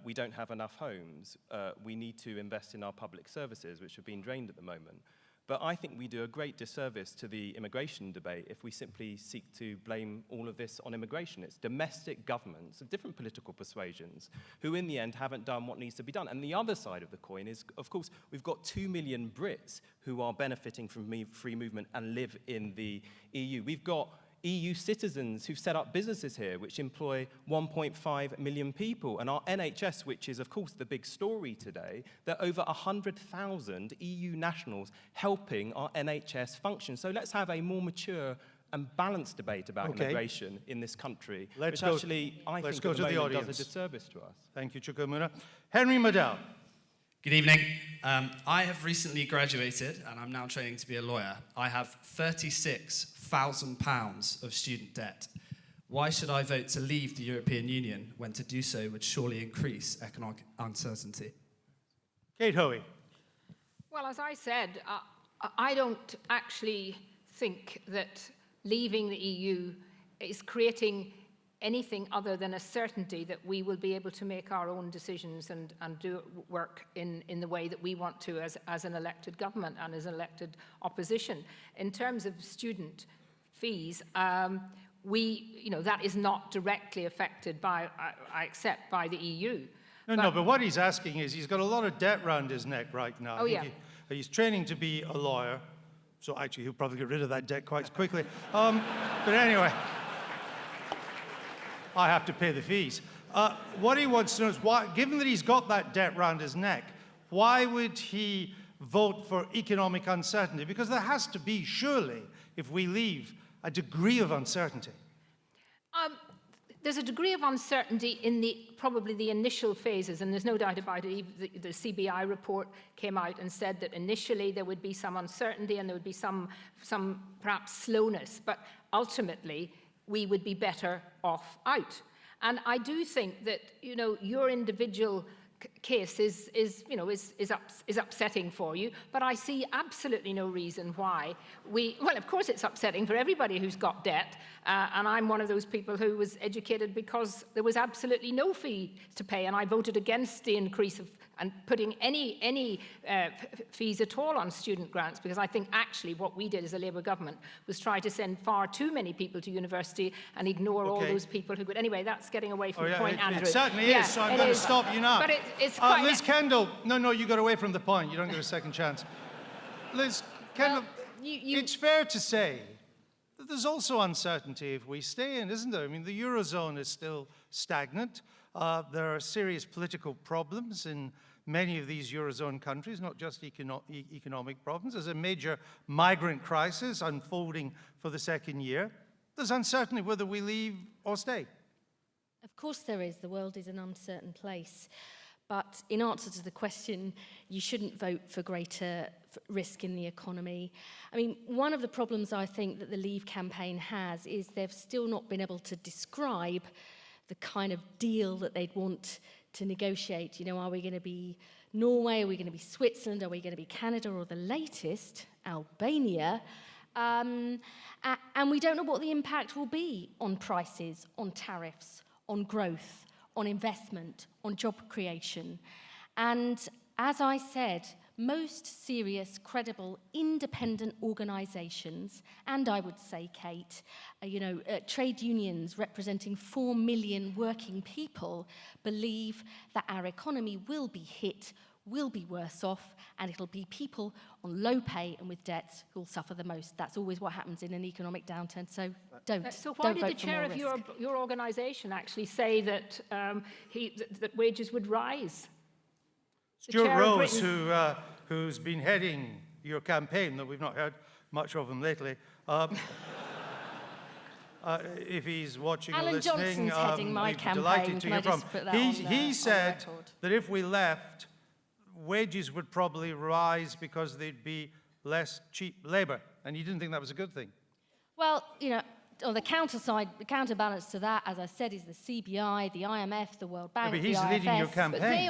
We don't have enough homes. We need to invest in our public services, which have been drained at the moment. But I think we do a great disservice to the immigration debate if we simply seek to blame all of this on immigration. It's domestic governments of different political persuasions who, in the end, haven't done what needs to be done. And the other side of the coin is, of course, we've got 2 million Brits who are benefiting from free movement and live in the EU. We've got EU citizens who've set up businesses here, which employ 1.5 million people. And our NHS, which is, of course, the big story today, there are over 100,000 EU nationals helping our NHS function. So let's have a more mature and balanced debate about immigration in this country, which actually, I think, at the moment does a disservice to us. Thank you, Chuka Umunna. Henry Maddell. Good evening. I have recently graduated and I'm now training to be a lawyer. I have £36,000 of student debt. Why should I vote to leave the European Union when to do so would surely increase economic uncertainty? Kate Hoey. Well, as I said, I don't actually think that leaving the EU is creating anything other than a certainty that we will be able to make our own decisions and do work in the way that we want to as an elected government and as an elected opposition. In terms of student fees, that is not directly affected by, I accept, by the EU. No, but what he's asking is he's got a lot of debt round his neck right now. Oh, yeah. He's training to be a lawyer, so actually he'll probably get rid of that debt quite quickly. But anyway, I have to pay the fees. What he wants to know is, why, given that he's got that debt round his neck, why would he vote for economic uncertainty? Because there has to be, surely, if we leave, a degree of uncertainty. There's a degree of uncertainty in probably the initial phases, and there's no doubt about it. The CBI report came out and said that initially there would be some uncertainty and there would be some perhaps slowness, but ultimately we would be better off out. And I do think that, your individual case is upsetting for you, but I see absolutely no reason why well, of course it's upsetting for everybody who's got debt, and I'm one of those people who was educated because there was absolutely no fee to pay, and I voted against the increase of and putting any fees at all on student grants, because I think actually what we did as a Labour government was try to send far too many people to university and ignore all those people who could. Anyway, that's getting away from the point, Andrew. It certainly is, so I'm going to stop you now. But it's quite... Liz Kendall, no, you got away from the point. You don't get a second chance. Liz Kendall, it's fair to say that there's also uncertainty if we stay in, isn't there? I mean, the Eurozone is still stagnant. There are serious political problems in many of these Eurozone countries, not just economic problems. There's a major migrant crisis unfolding for the second year. There's uncertainty whether we leave or stay. Of course there is. The world is an uncertain place. But in answer to the question, you shouldn't vote for greater risk in the economy. I mean, one of the problems I think that the Leave campaign has is they've still not been able to describe the kind of deal that they'd want to negotiate. Are we going to be Norway? Are we going to be Switzerland? Are we going to be Canada? Or the latest, Albania. And we don't know what the impact will be on prices, on tariffs, on growth, on investment, on job creation. And as I said, most serious, credible, independent organisations, and I would say, Kate, trade unions representing 4 million working people, believe that our economy will be hit, will be worse off, and it'll be people on low pay and with debts who will suffer the most. That's always what happens in an economic downturn, so don't. So why did the chair of your organisation actually say that that wages would rise? Stuart Rose, who's been heading your campaign, though we've not heard much of him lately, if he's watching Alan or listening, Johnson's heading my we'd be campaign. delighted to Can I hear from just put that he said on the record? that if we left, wages would probably rise because there'd be less cheap labour, and he didn't think that was a good thing. Well, on the counterbalance to that, as I said, is the CBI, the IMF, the World Bank, But he's the leading your IFS. campaign.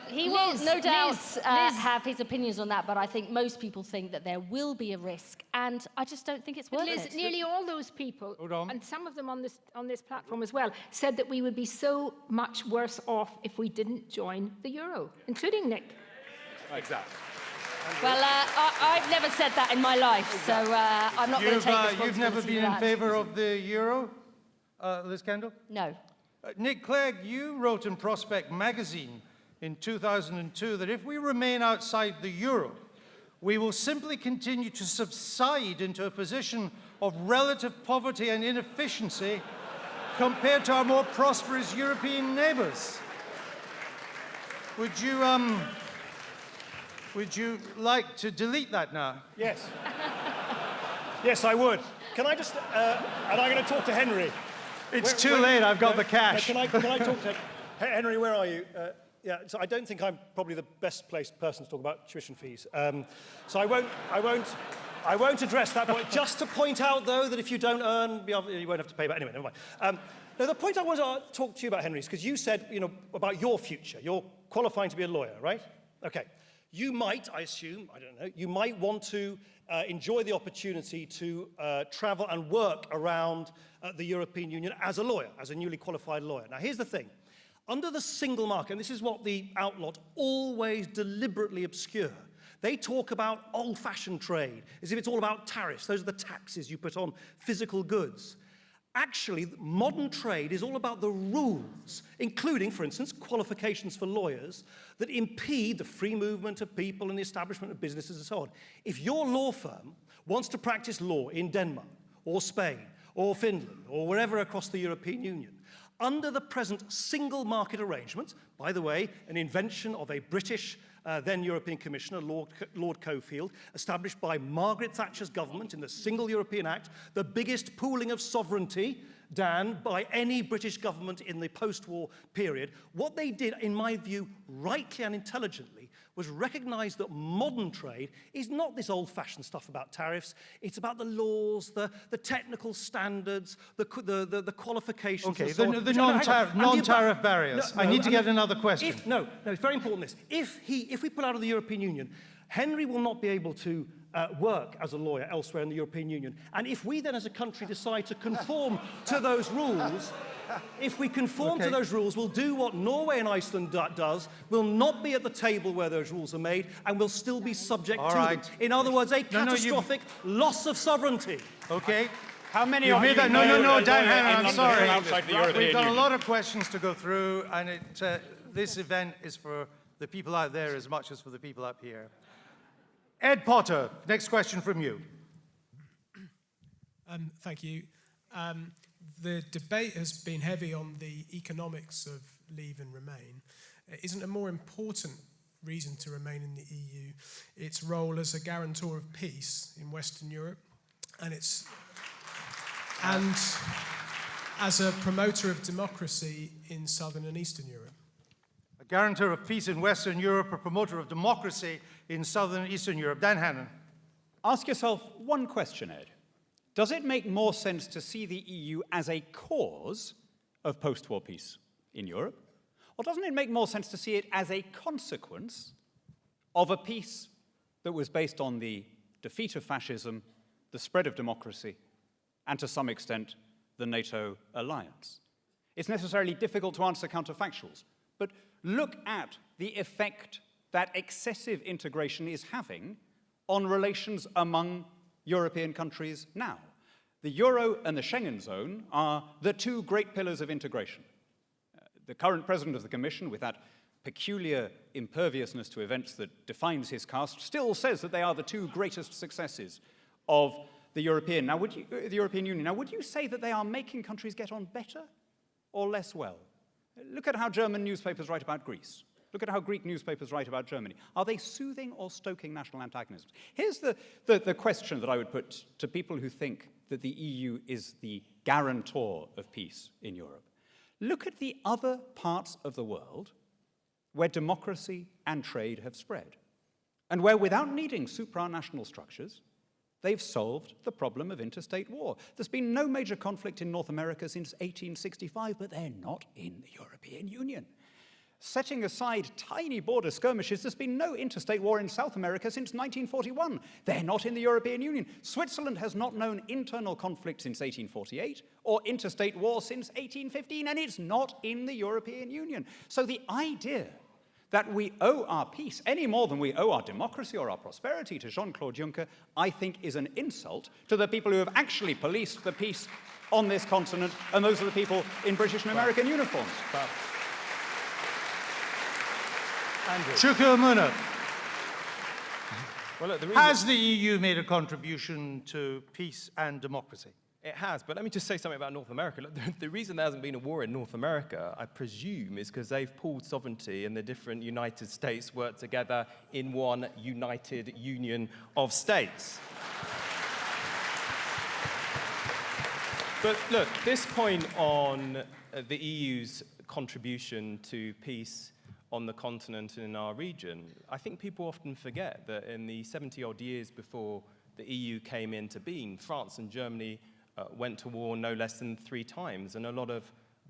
He will no doubt have his opinions on that, but I think most people think that there will be a risk, and I just don't think it's worth Liz, it. nearly all those people, Hold on. and some of them on this platform as well, said that we would be so much worse off if we didn't join the euro, including Nick. Exactly. Well, I've never said that in my life, so I'm not going to take responsibility You've never for been that. in favour of the euro, Liz Kendall? No. Nick Clegg, you wrote in Prospect magazine in 2002 that if we remain outside the euro, we will simply continue to subside into a position of relative poverty and inefficiency compared to our more prosperous European neighbours. Would you like to delete that now? Yes. Yes, I would. Can I just, and I'm going to talk to Henry. It's too late, I've got the cash. Can I talk to Henry, where are you? Yeah, so I don't think I'm probably the best placed person to talk about tuition fees. So I won't address that point. Just to point out, though, that if you don't earn, you won't have to pay back. Anyway, never mind. Now, the point I want to talk to you about, Henry, is because you said, about your future. You're qualifying to be a lawyer, right? Okay. You might, I assume, I don't know, you might want to enjoy the opportunity to travel and work around the European Union as a lawyer, as a newly qualified lawyer. Now, here's the thing. Under the single market, and this is what the outlot always deliberately obscure, they talk about old-fashioned trade, as if it's all about tariffs. Those are the taxes you put on physical goods. Actually, modern trade is all about the rules, including, for instance, qualifications for lawyers that impede the free movement of people and the establishment of businesses and so on. If your law firm wants to practice law in Denmark or Spain or Finland or wherever across the European Union, under the present single market arrangements, by the way, an invention of a British then European Commissioner, Lord Cofield, established by Margaret Thatcher's government in the Single European Act, the biggest pooling of sovereignty, Dan, by any British government in the post-war period. What they did, in my view, rightly and intelligently, was recognize that modern trade is not this old-fashioned stuff about tariffs. It's about the laws, the technical standards, the qualifications. Okay, and so the non-tariff barriers. I need to get another question. No, it's very important this. If we pull out of the European Union, Henry will not be able to work as a lawyer elsewhere in the European Union. And if we then as a country decide to conform to those rules, if we conform to those rules, we'll do what Norway and Iceland does. We'll not be at the table where those rules are made, and we'll still be subject to them. In other words, a catastrophic loss of sovereignty. Okay. How many You've of you made that? No, Dan Hannan, I'm sorry. outside the European We've got a Union? lot of questions to go through, and this event is for the people out there as much as for the people up here. Ed Potter, next question from you. Thank you. The debate has been heavy on the economics of leave and remain. Isn't a more important reason to remain in the EU its role as a guarantor of peace in Western Europe, and as a promoter of democracy in Southern and Eastern Europe? A guarantor of peace in Western Europe, a promoter of democracy in Southern and Eastern Europe. Dan Hannan. Ask yourself one question, Ed. Does it make more sense to see the EU as a cause of post-war peace in Europe? Or doesn't it make more sense to see it as a consequence of a peace that was based on the defeat of fascism, the spread of democracy, and to some extent, the NATO alliance. It's necessarily difficult to answer counterfactuals, but look at the effect that excessive integration is having on relations among European countries now. The euro and the Schengen zone are the two great pillars of integration. The current president of the Commission, with that peculiar imperviousness to events that defines his caste, still says that they are the two greatest successes of the European Union. Now, would you say that they are making countries get on better or less well? Look at how German newspapers write about Greece. Look at how Greek newspapers write about Germany. Are they soothing or stoking national antagonisms? Here's the question that I would put to people who think that the EU is the guarantor of peace in Europe. Look at the other parts of the world where democracy and trade have spread, and where, without needing supranational structures, they've solved the problem of interstate war. There's been no major conflict in North America since 1865, but they're not in the European Union. Setting aside tiny border skirmishes, there's been no interstate war in South America since 1941. They're not in the European Union. Switzerland has not known internal conflict since 1848 or interstate war since 1815, and it's not in the European Union. So the idea that we owe our peace any more than we owe our democracy or our prosperity to Jean-Claude Juncker, I think is an insult to the people who have actually policed the peace on this continent, and those are the people in British and American uniforms. Chuka Umunna. Well, look, Has the EU made a contribution to peace and democracy? It has, but let me just say something about North America. Look, the reason there hasn't been a war in North America, I presume, is because they've pulled sovereignty and the different United States work together in one united union of states. But look, this point on the EU's contribution to peace on the continent and in our region, I think people often forget that in the 70-odd years before the EU came into being, France and Germany went to war no less than 3 times, and a lot of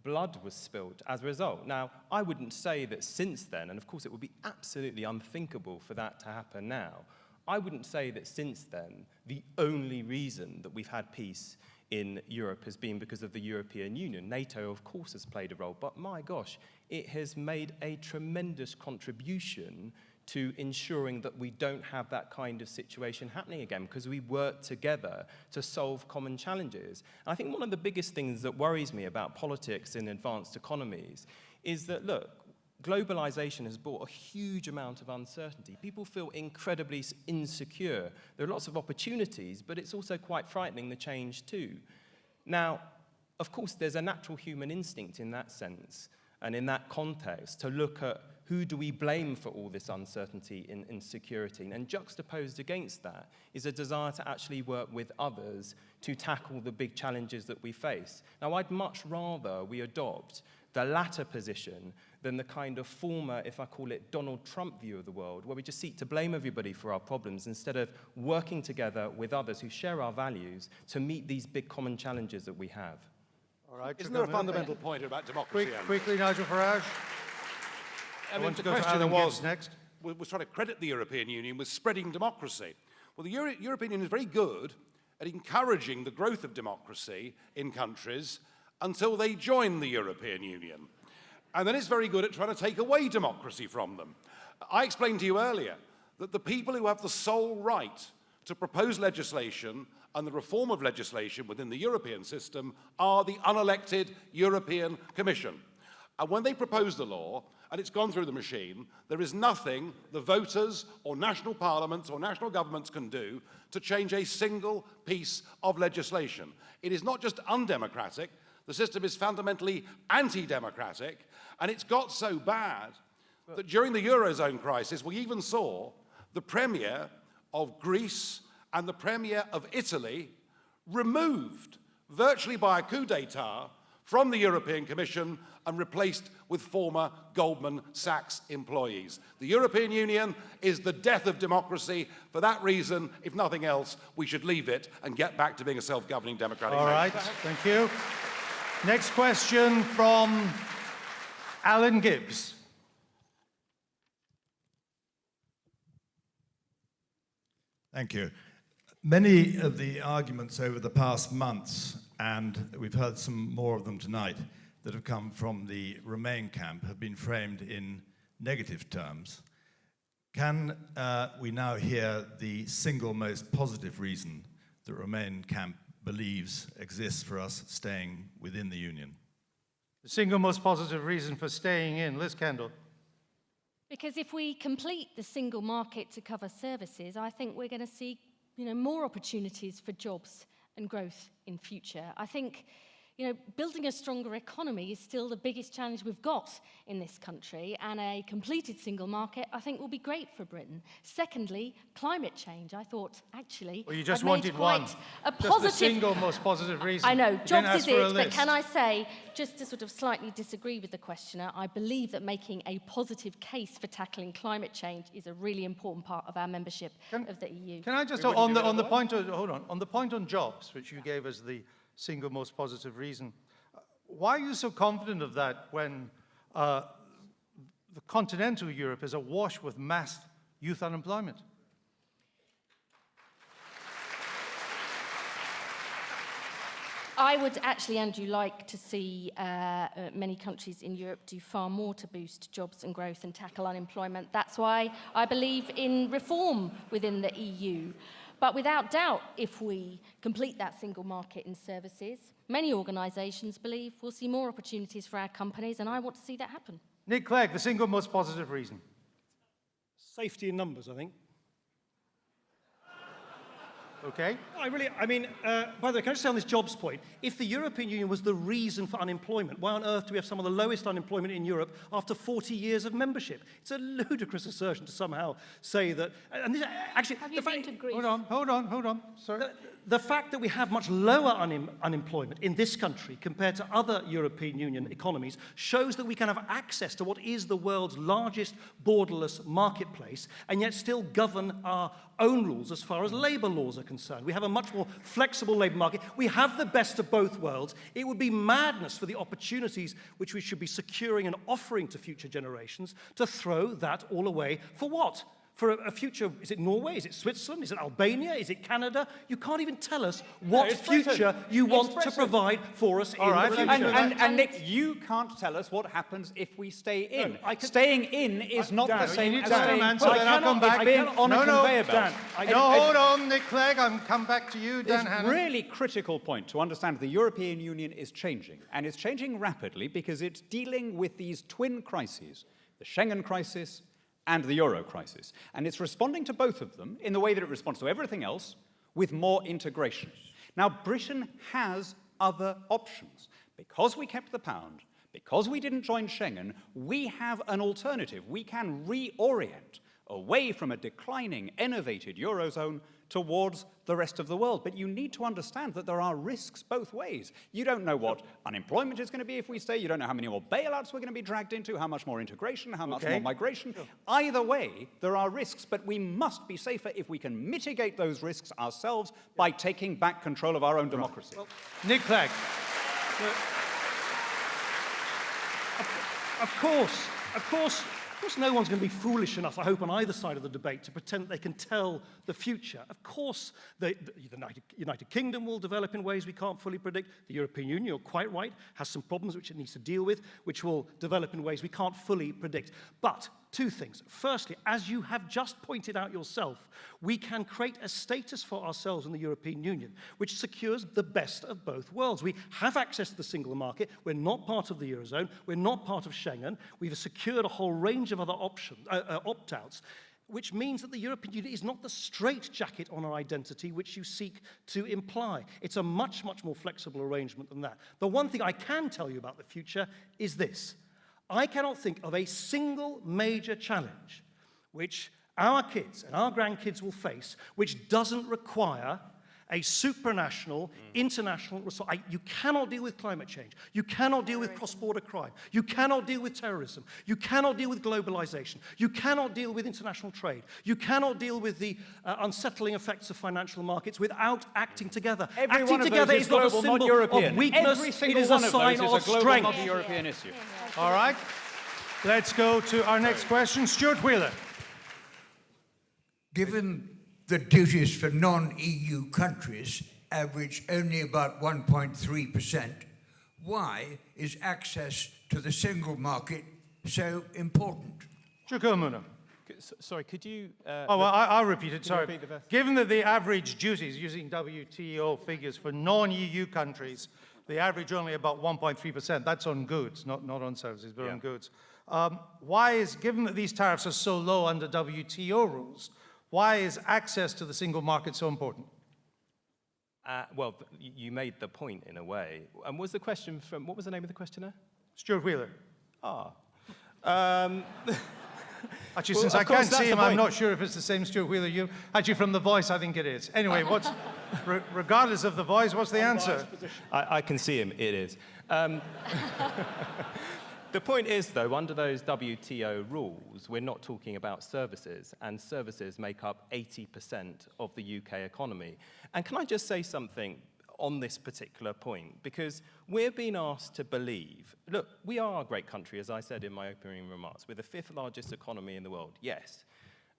blood was spilled as a result. Now, I wouldn't say that since then, and of course it would be absolutely unthinkable for that to happen now, I wouldn't say that since then the only reason that we've had peace in Europe has been because of the European Union. NATO, of course, has played a role, but my gosh, it has made a tremendous contribution to ensuring that we don't have that kind of situation happening again, because we work together to solve common challenges. And I think one of the biggest things that worries me about politics in advanced economies is that, look, globalization has brought a huge amount of uncertainty. People feel incredibly insecure. There are lots of opportunities, but it's also quite frightening, the change too. Now, of course, there's a natural human instinct in that sense and in that context to look at who do we blame for all this uncertainty and insecurity. And juxtaposed against that is a desire to actually work with others to tackle the big challenges that we face. Now, I'd much rather we adopt the latter position than the kind of former, if I call it, Donald Trump view of the world, where we just seek to blame everybody for our problems instead of working together with others who share our values to meet these big common challenges that we have. All right. Isn't there a fundamental point about democracy? Quickly, Nigel Farage. I mean, the question was trying to credit the European Union with spreading democracy. Well, the European Union is very good at encouraging the growth of democracy in countries until they join the European Union. And then it's very good at trying to take away democracy from them. I explained to you earlier that the people who have the sole right to propose legislation and the reform of legislation within the European system are the unelected European Commission. And when they propose the law, and it's gone through the machine, there is nothing the voters or national parliaments or national governments can do to change a single piece of legislation. It is not just undemocratic, the system is fundamentally anti-democratic, and it's got so bad that during the Eurozone crisis, we even saw the Premier of Greece and the Premier of Italy removed, virtually by a coup d'etat, from the European Commission and replaced with former Goldman Sachs employees. The European Union is the death of democracy. For that reason, if nothing else, we should leave it and get back to being a self-governing democratic nation. All right, thank you. Next question from Alan Gibbs. Thank you. Many of the arguments over the past months, and we've heard some more of them tonight, that have come from the Remain camp have been framed in negative terms. Can we now hear the single most positive reason the Remain camp believes exists for us staying within the Union? The single most positive reason for staying in. Liz Kendall. Because if we complete the single market to cover services, I think we're going to see, more opportunities for jobs and growth in future. I think, building a stronger economy is still the biggest challenge we've got in this country, and a completed single market, I think, will be great for Britain. Secondly, climate change. I thought, actually, well, you just I've made wanted quite one. a Just positive. the single most positive reason. I know, You jobs didn't is ask for a it, but list. can I say, just to sort of slightly disagree with the questioner, I believe that making a positive case for tackling climate change is a really important part of our membership of the EU. Can I just, on the point on jobs, which you gave as the single most positive reason, why are you so confident of that when the continental Europe is awash with mass youth unemployment? I would actually, Andrew, like to see many countries in Europe do far more to boost jobs and growth and tackle unemployment. That's why I believe in reform within the EU. But without doubt, if we complete that single market in services, many organisations believe we'll see more opportunities for our companies, and I want to see that happen. Nick Clegg, the single most positive reason. Safety in numbers, I think. Okay. By the way, can I just say on this jobs point, if the European Union was the reason for unemployment, why on earth do we have some of the lowest unemployment in Europe after 40 years of membership? It's a ludicrous assertion to somehow say that, and this, actually... Have you been to Greece? Hold on, sorry. The fact that we have much lower unemployment in this country compared to other European Union economies shows that we can have access to what is the world's largest borderless marketplace and yet still govern our own rules as far as labour laws are concerned. We have a much more flexible labour market. We have the best of both worlds. It would be madness for the opportunities which we should be securing and offering to future generations to throw that all away for what? For a future, is it Norway? Is it Switzerland? Is it Albania? Is it Canada? You can't even tell us what future you want to provide for us in the future. And Nick, you can't tell us what happens if we stay in. Staying in is not the same as staying put. It's being on a conveyor belt. Hold on, Nick Clegg. I'm come back to you, Dan Hannan. It's a really critical point to understand the European Union is changing, and it's changing rapidly because it's dealing with these twin crises, the Schengen crisis and the euro crisis. And it's responding to both of them in the way that it responds to everything else, with more integration. Now, Britain has other options. Because we kept the pound, because we didn't join Schengen, we have an alternative. We can reorient away from a declining, enervated eurozone towards the rest of the world. But you need to understand that there are risks both ways. You don't know what unemployment is going to be if we stay. You don't know how many more bailouts we're going to be dragged into, how much more integration, how much more migration. Either way, there are risks, but we must be safer if we can mitigate those risks ourselves by taking back control of our own democracy. Well, Nick Clegg. Of course, no one's going to be foolish enough, I hope, on either side of the debate to pretend they can tell the future. Of course, the United Kingdom will develop in ways we can't fully predict. The European Union, you're quite right, has some problems which it needs to deal with, which will develop in ways we can't fully predict. But two things. Firstly, as you have just pointed out yourself, we can create a status for ourselves in the European Union which secures the best of both worlds. We have access to the single market. We're not part of the Eurozone. We're not part of Schengen. We've secured a whole range of other options, opt-outs, which means that the European Union is not the straitjacket on our identity which you seek to imply. It's a much, much more flexible arrangement than that. The one thing I can tell you about the future is this. I cannot think of a single major challenge which our kids and our grandkids will face which doesn't require a supranational, international response. You cannot deal with climate change. You cannot deal with cross-border crime. You cannot deal with terrorism. You cannot deal with globalization. You cannot deal with international trade. You cannot deal with the unsettling effects of financial markets without acting together. Acting together is not a symbol of weakness. It is a sign of strength. Not a European issue. All right. Let's go to our next question. Stuart Wheeler. Given the duties for non-EU countries average only about 1.3%. Why is access to the single market so important? Chuka Umunna. Sorry, could you... I'll repeat it, sorry. repeat the verse? Given that the average duties, using WTO figures for non-EU countries, they average only about 1.3%. That's on goods, not on services, but on goods. Given that these tariffs are so low under WTO rules, why is access to the single market so important? Well, you made the point in a way. And was the question from... What was the name of the questioner? Stuart Wheeler. Actually, Well, since I of course, can't that's see the him, I'm point. not sure if it's the same Stuart Wheeler you... Actually, from the voice, I think it is. Anyway, regardless of the voice, what's the answer? I can see him, it is. The point is, though, under those WTO rules, we're not talking about services, and services make up 80% of the UK economy. And can I just say something on this particular point? Because we're being asked to believe, look, we are a great country, as I said in my opening remarks. We're the 5th largest economy in the world, yes.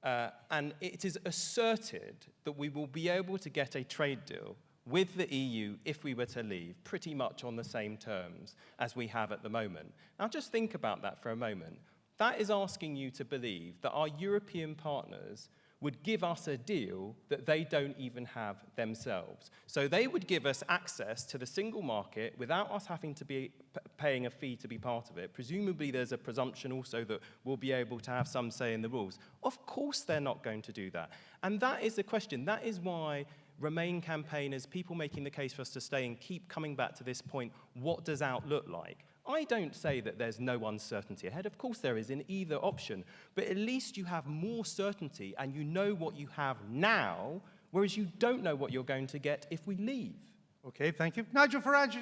And it is asserted that we will be able to get a trade deal with the EU if we were to leave, pretty much on the same terms as we have at the moment. Now just think about that for a moment. That is asking you to believe that our European partners would give us a deal that they don't even have themselves. So they would give us access to the single market without us having to be paying a fee to be part of it. Presumably there's a presumption also that we'll be able to have some say in the rules. Of course they're not going to do that. And that is the question. That is why Remain campaigners, people making the case for us to stay and keep coming back to this point, what does out look like? I don't say that there's no uncertainty ahead. Of course there is in either option. But at least you have more certainty and you know what you have now, whereas you don't know what you're going to get if we leave. Okay, thank you. Nigel Farage,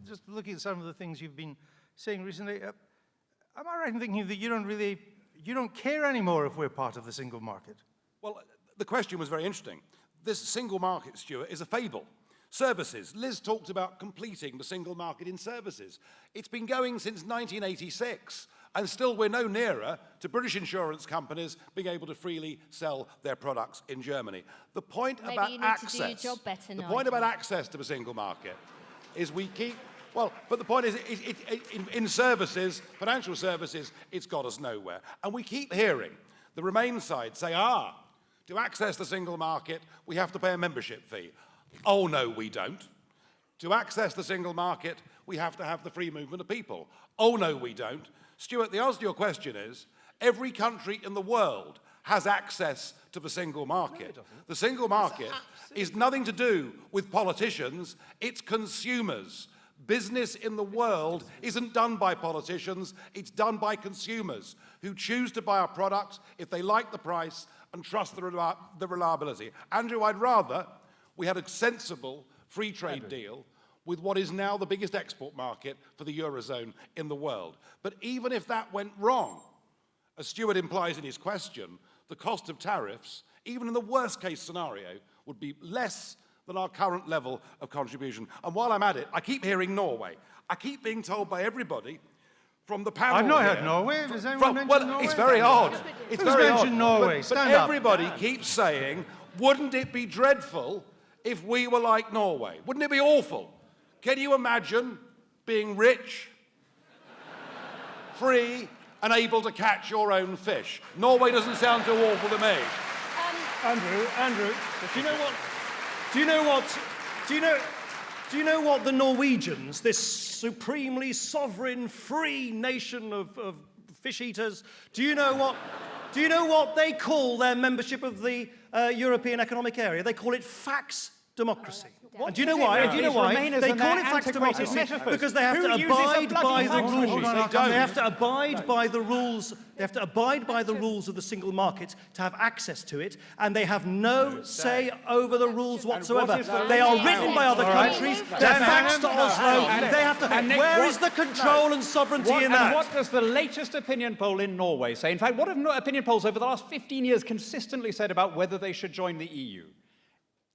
just looking at some of the things you've been saying recently, am I right in thinking that you don't care anymore if we're part of the single market? Well, the question was very interesting. This single market, Stuart, is a fable. Services. Liz talked about completing the single market in services. It's been going since 1986, and still we're no nearer to British insurance companies being able to freely sell their products in Germany. The point Maybe about you need access, to do your job better, the Nigel. point about access to the single market is we keep, well, but the point is, in services, financial services, it's got us nowhere. And we keep hearing the Remain side say, to access the single market, we have to pay a membership fee. Oh, no, we don't. To access the single market, we have to have the free movement of people. Oh, no, we don't. Stuart, the answer to your question is, every country in the world has access to the single market. No, it doesn't. The single market is nothing to do with politicians, it's consumers. Business in the world isn't done by politicians, it's done by consumers who choose to buy our products if they like the price and trust the reliability. Andrew, I'd rather we had a sensible free trade deal with what is now the biggest export market for the Eurozone in the world. But even if that went wrong, as Stuart implies in his question, the cost of tariffs, even in the worst case scenario, would be less than our current level of contribution. And while I'm at it, I keep hearing Norway. I keep being told by everybody from the panel I've not here, heard Norway. Has anyone mentioned Norway? It's very odd. It's Who's very mentioned odd. Norway? But Stand up. everybody keeps saying, wouldn't it be dreadful if we were like Norway? Wouldn't it be awful? Can you imagine being rich, free, and able to catch your own fish? Norway doesn't sound too awful to me. Andrew, do you know what the Norwegians, this supremely sovereign, free nation of fish eaters, do you know what they call their membership of the European Economic Area? They call it fax democracy. And do you know why? Do you know why? They call it fax democracy because they have to abide by the rules. They have to abide by the rules. They have to abide by the rules of the single market to have access to it, and they have no say over the rules whatsoever. They are written by other countries. They're faxed to Oslo. They have to. Where is the control and sovereignty in that? And what does the latest opinion poll in Norway say? In fact, what have opinion polls over the last 15 years consistently said about whether they should join the EU?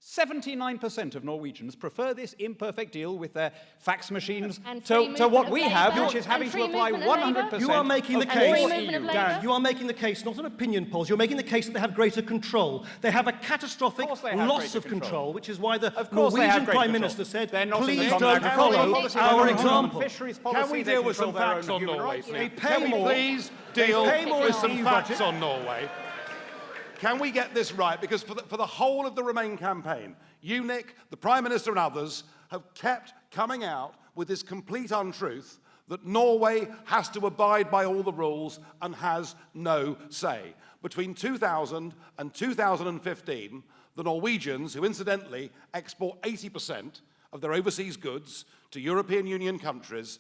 79% of Norwegians prefer this imperfect deal with their fax machines And free to what movement we of have, labour. which is And having to free apply movement of labour. 100% You are making the of case. all free movement of EU. labour. Darren, You are making the case, not on opinion polls, you're making the case that they have greater control. They have a catastrophic course they have loss greater of control, which is why the Of course they have Norwegian great Prime control. Minister said, They're not in the please common don't agricultural follow policy, our they're not in the common example. fisheries policy, Can we they deal with control some their facts own on human Norway, rights. please? They pay Can we more. please They deal pay more with in some EU facts budget. on Norway? Can we get this right? Because for the whole of the Remain campaign, you, Nick, the Prime Minister and others have kept coming out with this complete untruth that Norway has to abide by all the rules and has no say. Between 2000 and 2015, the Norwegians, who incidentally export 80% of their overseas goods to European Union countries,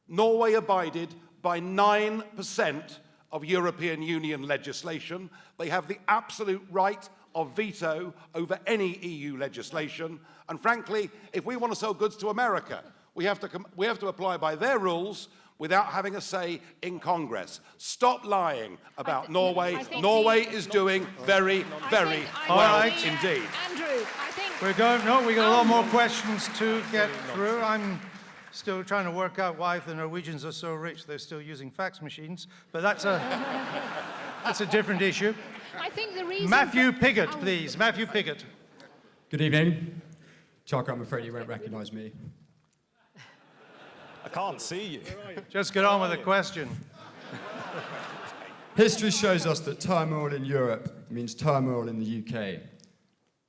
Norway abided by 9% of European Union legislation. They have the absolute right of veto over any EU legislation. And frankly, if we want to sell goods to America, we have to apply by their rules without having a say in Congress. Stop lying about Norway. Norway is doing very, very well indeed. Andrew, I think... We got a lot more questions to get through. I'm still trying to work out why, if the Norwegians are so rich, they're still using fax machines. But that's a different issue. I think the reason... Matthew Piggott, please. Matthew Piggott. Good evening. Chuck, I'm afraid you won't recognise me. I can't see you. Just get on with the question. History shows us that turmoil in Europe means turmoil in the UK.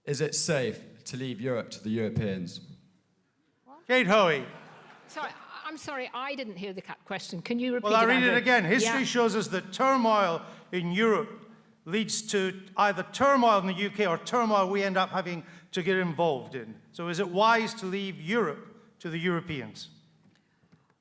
Is it safe to leave Europe to the Europeans? Kate Hoey. Sorry, I'm sorry, I didn't hear the question. Can you repeat Well, I'll read Andrew? it again. History Yeah. shows us that turmoil in Europe leads to either turmoil in the UK or turmoil we end up having to get involved in. So is it wise to leave Europe to the Europeans?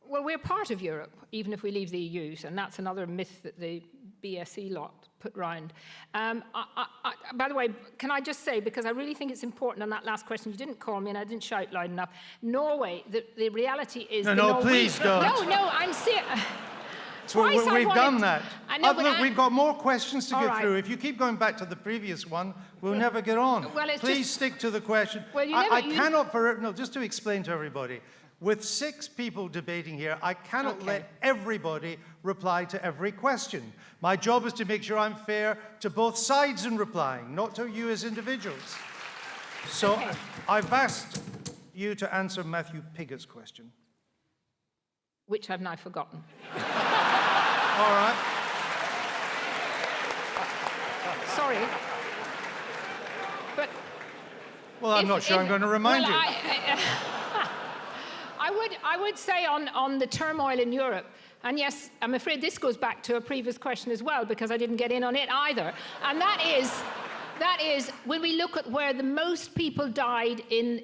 Well, we're part of Europe, even if we leave the EU, and that's another myth that the BSE lot put round. By the way, can I just say, because I really think it's important on that last question, you didn't call me and I didn't shout loud enough. Norway, the reality is... No, please don't. No, I'm serious. We've done that. Look, we've got more questions to All get right. through. If you keep going back to the previous one, we'll never get on. Well, it's Please just- stick to the question. Well, you I never- cannot, just to explain to everybody, with 6 people debating here, I cannot Okay. let everybody reply to every question. My job is to make sure I'm fair to both sides in replying, not to you as individuals. So Okay. I've asked you to answer Matthew Piggott's question. Which I've now forgotten. All right. Sorry. But... Well, I'm not sure I'm going to remind you. I would say on the turmoil in Europe, and yes, I'm afraid this goes back to a previous question as well, because I didn't get in on it either, and that is when we look at where the most people died in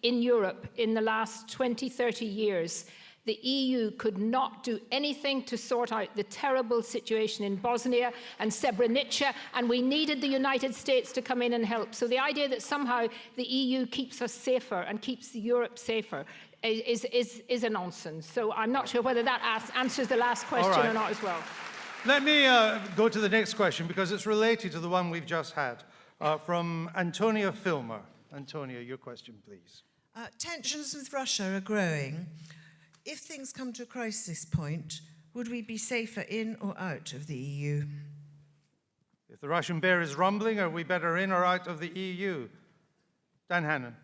Europe in the last 20, 30 years, the EU could not do anything to sort out the terrible situation in Bosnia and Srebrenica, and we needed the United States to come in and help. So the idea that somehow the EU keeps us safer and keeps Europe safer is a nonsense. So I'm not sure whether that answers the last question or not as well. Let me go to the next question, because it's related to the one we've just had, from Antonia Filmer. Antonia, your question, please. Tensions with Russia are growing. If things come to a crisis point, would we be safer in or out of the EU? If the Russian bear is rumbling, are we better in or out of the EU? Dan Hannan.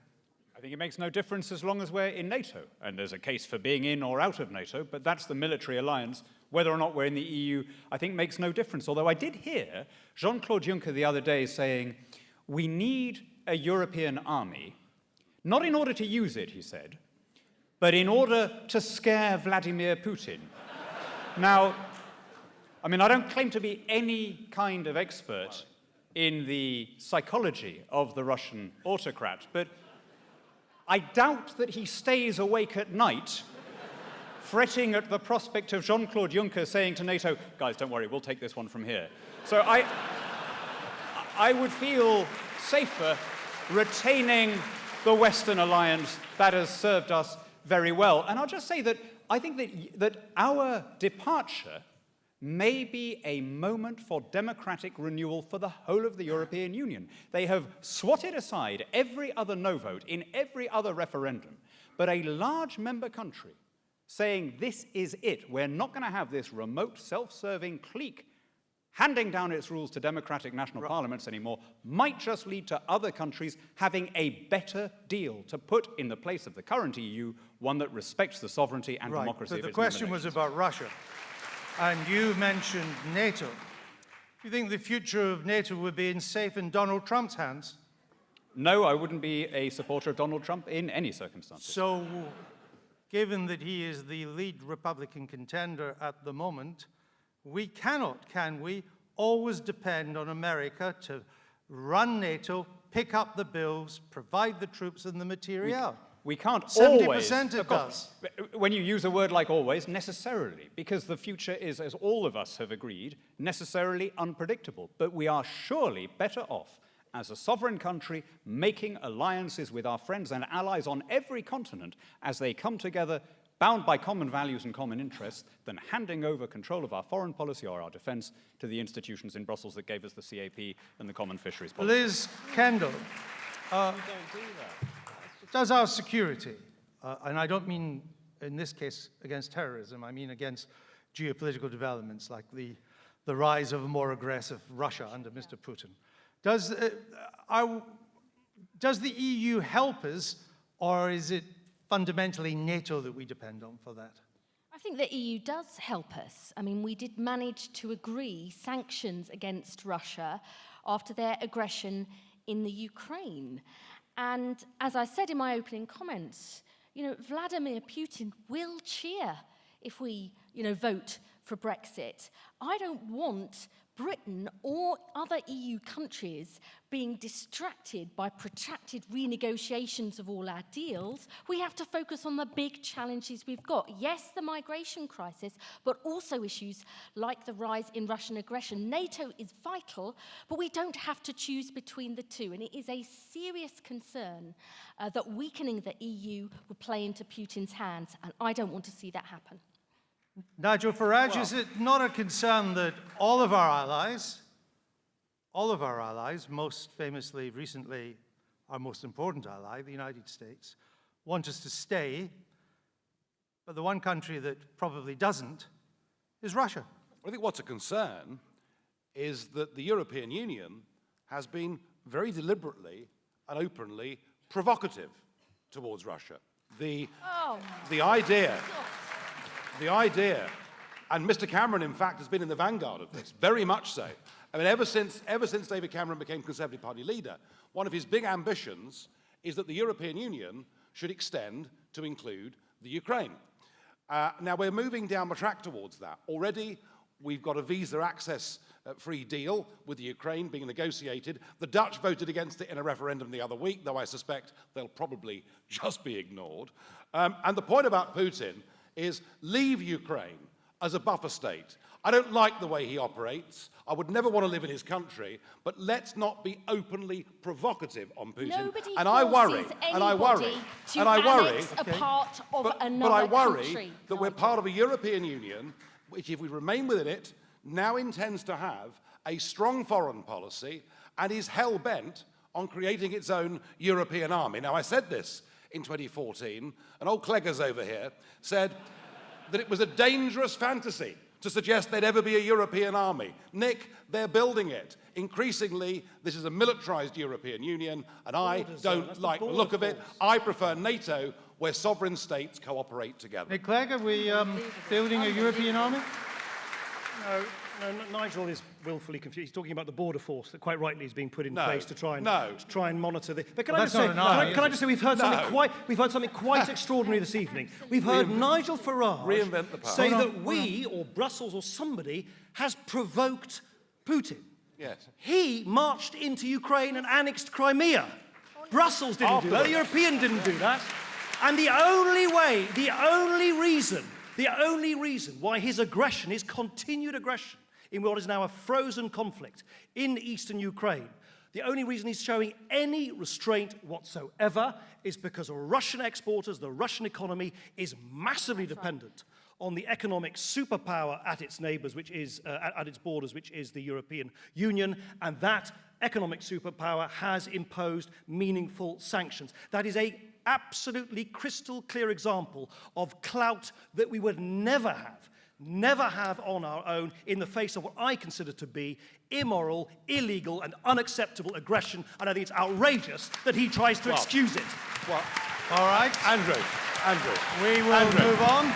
I think it makes no difference as long as we're in NATO. And there's a case for being in or out of NATO, but that's the military alliance. Whether or not we're in the EU, I think makes no difference. Although I did hear Jean-Claude Juncker the other day saying, we need a European army, not in order to use it, he said, but in order to scare Vladimir Putin. Now, I mean, I don't claim to be any kind of expert in the psychology of the Russian autocrat, but I doubt that he stays awake at night fretting at the prospect of Jean-Claude Juncker saying to NATO, guys, don't worry, we'll take this one from here. So I would feel safer retaining the Western alliance that has served us very well. And I'll just say that I think that our departure may be a moment for democratic renewal for the whole of the European Union. They have swatted aside every other no vote in every other referendum, but a large member country saying this is it, we're not going to have this remote, self-serving clique handing down its rules to democratic national parliaments anymore, might just lead to other countries having a better deal to put in the place of the current EU, one that respects the sovereignty and democracy of its The question was about Russia, and you mentioned NATO. Do you think the future of NATO would be safe in Donald Trump's hands? No, I wouldn't be a supporter of Donald Trump in any circumstances. So, given that he is the lead Republican contender at the moment, we cannot, can we, always depend on America to run NATO, pick up the bills, provide the troops and the material. We can't 70% always, it does. When you use a word like always, necessarily, because the future is, as all of us have agreed, necessarily unpredictable. But we are surely better off as a sovereign country making alliances with our friends and allies on every continent as they come together, bound by common values and common interests, than handing over control of our foreign policy or our defence to the institutions in Brussels that gave us the CAP and the common fisheries policy. Liz Kendall, does our security, and I don't mean in this case against terrorism, I mean against geopolitical developments like the rise of a more aggressive Russia under Mr. Putin, does the EU help us, or is it fundamentally NATO that we depend on for that? I think the EU does help us. I mean, we did manage to agree sanctions against Russia after their aggression in the Ukraine. And as I said in my opening comments, Vladimir Putin will cheer if we, vote for Brexit. I don't want Britain or other EU countries being distracted by protracted renegotiations of all our deals. We have to focus on the big challenges we've got. Yes, the migration crisis, but also issues like the rise in Russian aggression. NATO is vital, but we don't have to choose between the two. And it is a serious concern that weakening the EU will play into Putin's hands, and I don't want to see that happen. Nigel Farage, is it not a concern that all of our allies, most famously recently our most important ally, the United States, want us to stay, but the one country that probably doesn't is Russia? I think what's a concern is that the European Union has been very deliberately and openly provocative towards Russia. The idea, and Mr. Cameron, in fact, has been in the vanguard of this, very much so. I mean, ever since David Cameron became Conservative Party leader, one of his big ambitions is that the European Union should extend to include the Ukraine. Now, we're moving down the track towards that. Already, we've got a visa access free deal with the Ukraine being negotiated. The Dutch voted against it in a referendum the other week, though I suspect they'll probably just be ignored. And the point about Putin is leave Ukraine as a buffer state. I don't like the way he operates. I would never want to live in his country, but let's not be openly provocative on Putin. Nobody and I worry, to annex a part of another but I worry country. that we're part of a European Union which, if we remain within it, now intends to have a strong foreign policy and is hell-bent on creating its own European army. Now, I said this in 2014, and old Cleggers over here said that it was a dangerous fantasy to suggest there'd ever be a European army. Nick, they're building it. Increasingly, this is a militarized European Union, and I don't like the look of it. I prefer NATO, where sovereign states cooperate together. Nick Clegg, are we building a European army? No, Nigel is willfully confused. He's talking about the border force that quite rightly is being put in place to try and monitor the. But can I just say we've heard something quite extraordinary this evening. We've heard Nigel Farage say that we or Brussels or somebody has provoked Putin. Yes. He marched into Ukraine and annexed Crimea. Brussels didn't do that. The European didn't do that. And the only reason why his aggression, his continued aggression in what is now a frozen conflict in eastern Ukraine, the only reason he's showing any restraint whatsoever is because Russian exporters, the Russian economy, is massively dependent on the economic superpower at its neighbours, which is at its borders, which is the European Union, and that economic superpower has imposed meaningful sanctions. That is a absolutely crystal clear example of clout that we would never have on our own in the face of what I consider to be immoral, illegal, and unacceptable aggression, and I think it's outrageous that he tries to excuse it. Well, all right. Andrew. We will move on.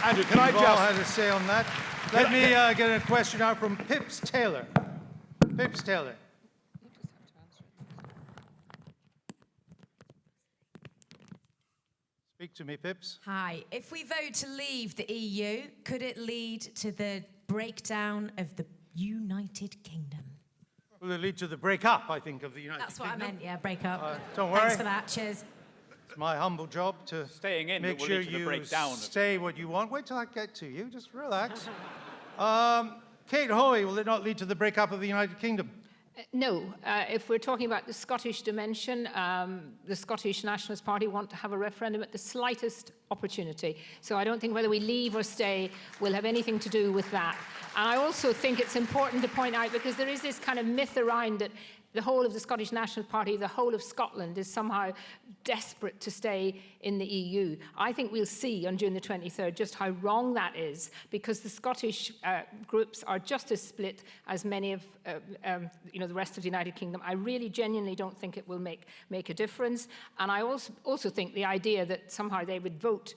Andrew, can I You've all just... had a say on that. Let me get a question out from Pips Taylor. Pips Taylor. Speak to me, Pips. Hi. If we vote to leave the EU, could it lead to the breakdown of the United Kingdom? Will it lead to the break-up, I think, of the United That's what Kingdom? I meant, yeah, break up. Don't worry. Thanks for that, cheers. It's my humble job to Staying in, make but will sure lead to the you breakdown. stay what you want. Wait till I get to you. Just relax. Kate Hoey, will it not lead to the break-up of the United Kingdom? No. If we're talking about the Scottish dimension, the Scottish Nationalist Party want to have a referendum at the slightest opportunity. So I don't think whether we leave or stay will have anything to do with that. And I also think it's important to point out, because there is this kind of myth around that the whole of the Scottish National Party, the whole of Scotland is somehow desperate to stay in the EU. I think we'll see on June the 23rd just how wrong that is, because the Scottish groups are just as split as many of the rest of the United Kingdom. I really genuinely don't think it will make a difference. And I also think the idea that somehow they would vote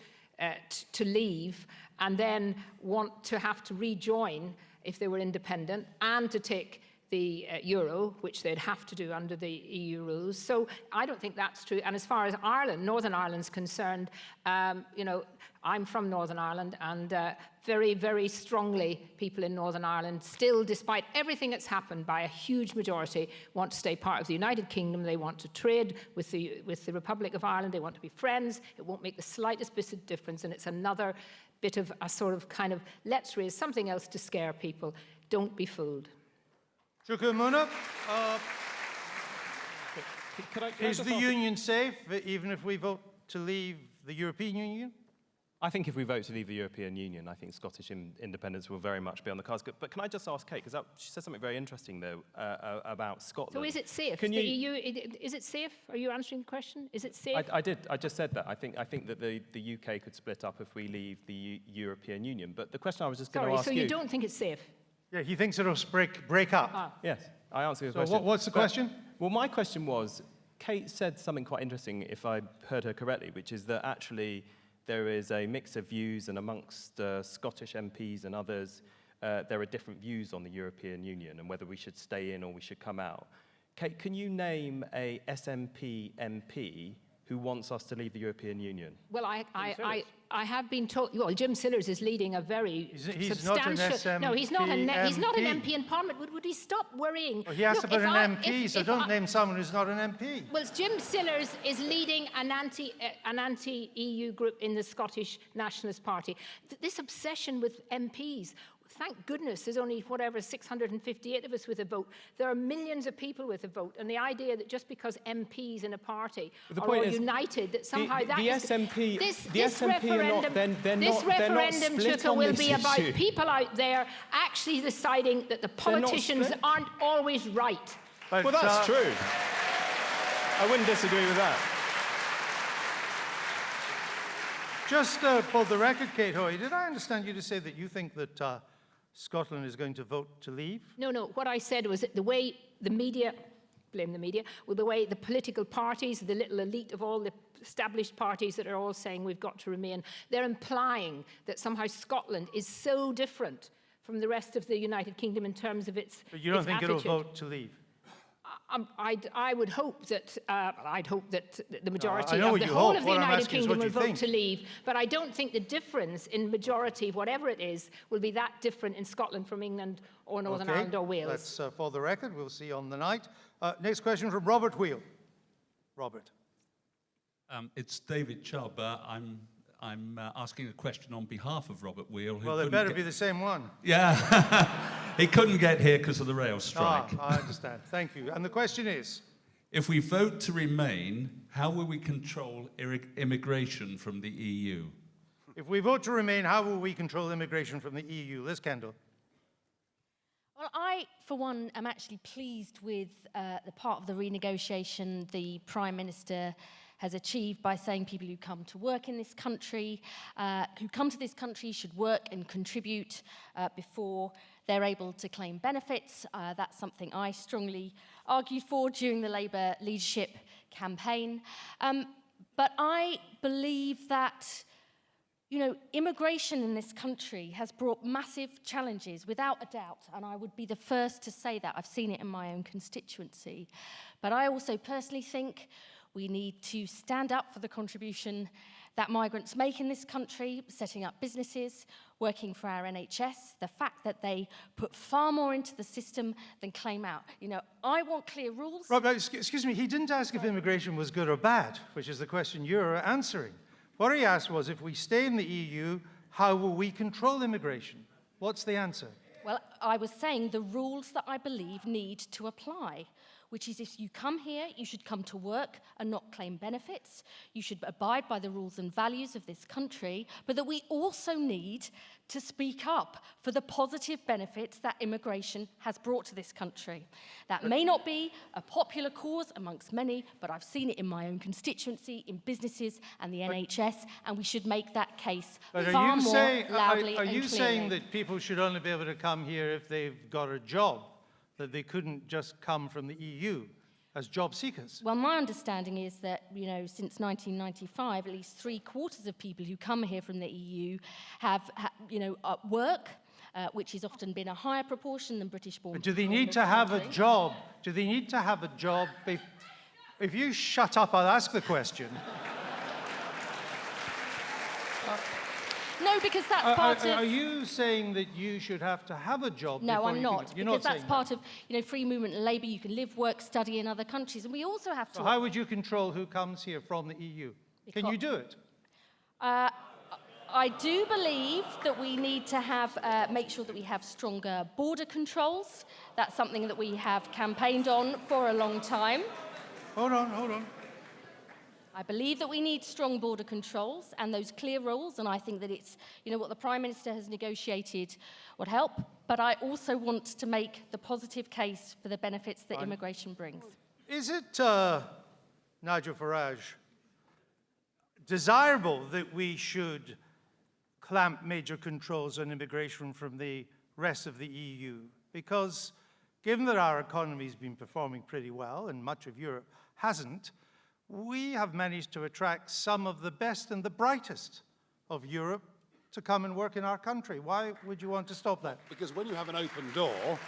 to leave and then want to have to rejoin if they were independent and to take the euro, which they'd have to do under the EU rules. So I don't think that's true. And as far as Ireland, Northern Ireland's concerned, I'm from Northern Ireland, and very, very strongly people in Northern Ireland still, despite everything that's happened by a huge majority, want to stay part of the United Kingdom. They want to trade with the Republic of Ireland. They want to be friends. It won't make the slightest bit of difference, and it's another bit of a sort of kind of, let's raise something else to scare people. Don't be fooled. Chuka Umunna, is the union safe even if we vote to leave the European Union? I think if we vote to leave the European Union, I think Scottish independence will very much be on the cards. But can I just ask Kate, because she said something very interesting, though, about Scotland. So is it safe? The EU, is it safe? Are you answering the question? Is it safe? I did. I just said that. I think that the UK could split up if we leave the European Union. But the question I was just going to ask you... Sorry, so you don't think it's safe? Yeah, he thinks it'll break up. Yes, I answered the so question. What's the question? Well, my question was, Kate said something quite interesting, if I heard her correctly, which is that actually there is a mix of views, and amongst Scottish MPs and others, there are different views on the European Union and whether we should stay in or we should come out. Kate, can you name a SNP MP who wants us to leave the European Union? Well, I have been told. Well, Jim Sillars is leading a very he's substantial. Not an SMP no, he's not an MP in Parliament. Would he stop worrying? Well, he has to put an MP, so don't name someone who's not an MP. Well, Jim Sillars is leading an anti-EU group in the Scottish Nationalist Party. This obsession with MPs. Thank goodness there's only, 658 of us with a vote. There are millions of people with a vote. And the idea that just because MPs in a party are all united, that somehow this referendum, Chuka, will be about people out there actually deciding that the politicians aren't always right. Well, that's true. I wouldn't disagree with that. Just for the record, Kate Hoey, did I understand you to say that you think that Scotland is going to vote to leave? No. What I said was that the way the media, blame the media, with the way the political parties, the little elite of all the established parties that are all saying we've got to remain, they're implying that somehow Scotland is so different from the rest of the United Kingdom in terms of its But you don't think attitude. it'll vote to leave? I would hope that, I'd hope that the majority of the whole of the What United Kingdom will vote think. to leave. But I don't think the difference in majority, whatever it is, will be that different in Scotland from England or Northern Ireland or Wales. That's for the record. We'll see on the night. Next question from Robert Wheel. Robert. It's David Chubb. I'm asking a question on behalf of Robert Wheel. Well, it better be the same one. Yeah. He couldn't get here because of the rail strike. I understand. Thank you. And the question is? If we vote to remain, how will we control immigration from the EU? If we vote to remain, how will we control immigration from the EU? Liz Kendall. Well, I, for one, am actually pleased with the part of the renegotiation the Prime Minister has achieved by saying people who come to work in this country, who come to this country should work and contribute before they're able to claim benefits. That's something I strongly argued for during the Labour leadership campaign. But I believe that immigration in this country has brought massive challenges, without a doubt, and I would be the first to say that. I've seen it in my own constituency. But I also personally think we need to stand up for the contribution that migrants make in this country, setting up businesses, working for our NHS, the fact that they put far more into the system than claim out. I want clear rules. Rob, excuse me, he didn't ask if immigration was good or bad, which is the question you're answering. What he asked was, if we stay in the EU, how will we control immigration? What's the answer? Well, I was saying the rules that I believe need to apply, which is if you come here, you should come to work and not claim benefits. You should abide by the rules and values of this country, but that we also need to speak up for the positive benefits that immigration has brought to this country. That may not be a popular cause amongst many, but I've seen it in my own constituency, in businesses and the NHS, and we should make that case far more loudly and clearly. Are you saying that people should only be able to come here if they've got a job, that they couldn't just come from the EU as job seekers? Well, my understanding is that, since 1995, at least 3/4 of people who come here from the EU have work, which has often been a higher proportion than British-born. But do they need to have a job? Do they need to have a job? If you shut up, I'll ask the question. No, because that's part of... Are you saying that you should have to have a job? No, I'm not, because that's part of free movement and labour. You can live, work, study in other countries, and we also have to... So how would you control who comes here from the EU? Can you do it? I do believe that we need to have make sure that we have stronger border controls. That's something that we have campaigned on for a long time. Hold on. I believe that we need strong border controls and those clear rules, and I think that it's, what the Prime Minister has negotiated would help, but I also want to make the positive case for the benefits that immigration brings. Is it, Nigel Farage, desirable that we should clamp major controls on immigration from the rest of the EU? Because given that our economy has been performing pretty well and much of Europe hasn't, we have managed to attract some of the best and the brightest of Europe to come and work in our country. Why would you want to stop that? Because when you have an open door,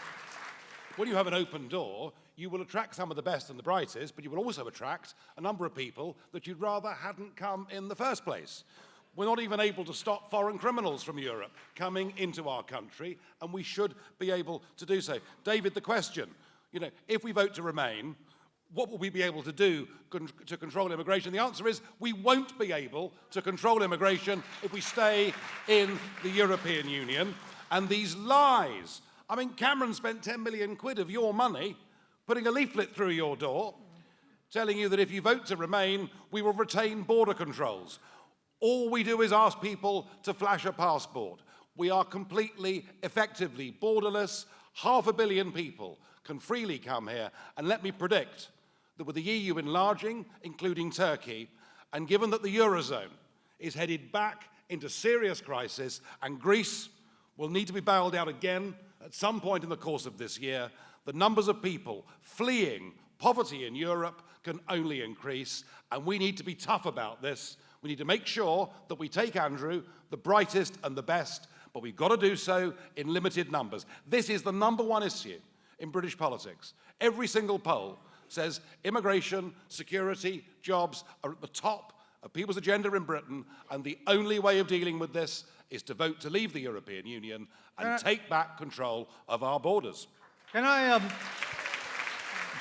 you will attract some of the best and the brightest, but you will also attract a number of people that you'd rather hadn't come in the first place. We're not even able to stop foreign criminals from Europe coming into our country, and we should be able to do so. David, the question, if we vote to remain, what will we be able to do to control immigration? The answer is we won't be able to control immigration if we stay in the European Union. And these lies, Cameron spent 10 million quid of your money putting a leaflet through your door telling you that if you vote to remain, we will retain border controls. All we do is ask people to flash a passport. We are completely, effectively borderless. 500 million people can freely come here. And let me predict that with the EU enlarging, including Turkey, and given that the Eurozone is headed back into serious crisis and Greece will need to be bailed out again at some point in the course of this year, the numbers of people fleeing poverty in Europe can only increase, and we need to be tough about this. We need to make sure that we take Andrew, the brightest and the best, but we've got to do so in limited numbers. This is the number one issue in British politics. Every single poll says immigration, security, jobs are at the top of people's agenda in Britain, and the only way of dealing with this is to vote to leave the European Union and take back control of our borders. Can I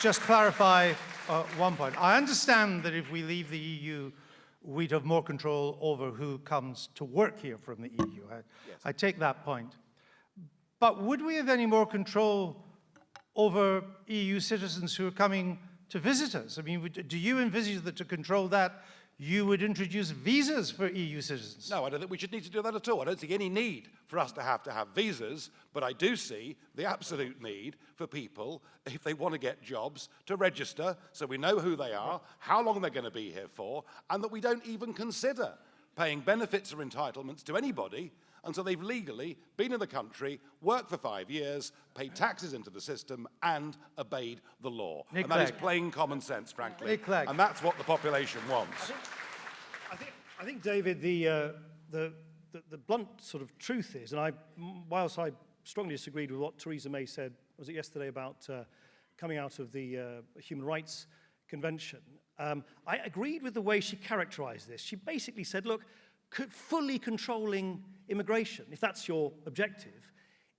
just clarify one point? I understand that if we leave the EU, we'd have more control over who comes to work here from the EU. I take that point. But would we have any more control over EU citizens who are coming to visit us? Do you envisage that to control that, you would introduce visas for EU citizens. No, I don't think we should need to do that at all. I don't see any need for us to have visas, but I do see the absolute need for people, if they want to get jobs, to register so we know who they are, how long they're going to be here for, and that we don't even consider paying benefits or entitlements to anybody until they've legally been in the country, worked for 5 years, paid taxes into the system, and obeyed the law. Nick and that is Clegg. plain common sense, frankly. Nick Clegg. And that's what the population wants. I think, David, the blunt sort of truth is, and whilst I strongly disagreed with what Theresa May said, was it yesterday, about coming out of the Human Rights Convention, I agreed with the way she characterized this. She basically said, look, fully controlling immigration, if that's your objective,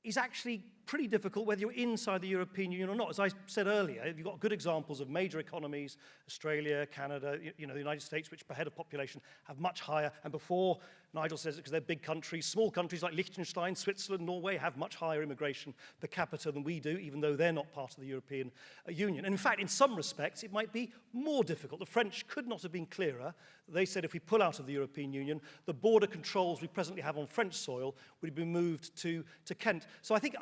is actually pretty difficult whether you're inside the European Union or not. As I said earlier, you've got good examples of major economies, Australia, Canada, the United States, which per head of population have much higher, and before, Nigel says it because they're big countries, small countries like Liechtenstein, Switzerland, Norway have much higher immigration per capita than we do, even though they're not part of the European Union. And in fact, in some respects, it might be more difficult. The French could not have been clearer. They said if we pull out of the European Union, the border controls we presently have on French soil would be moved to Kent. So I think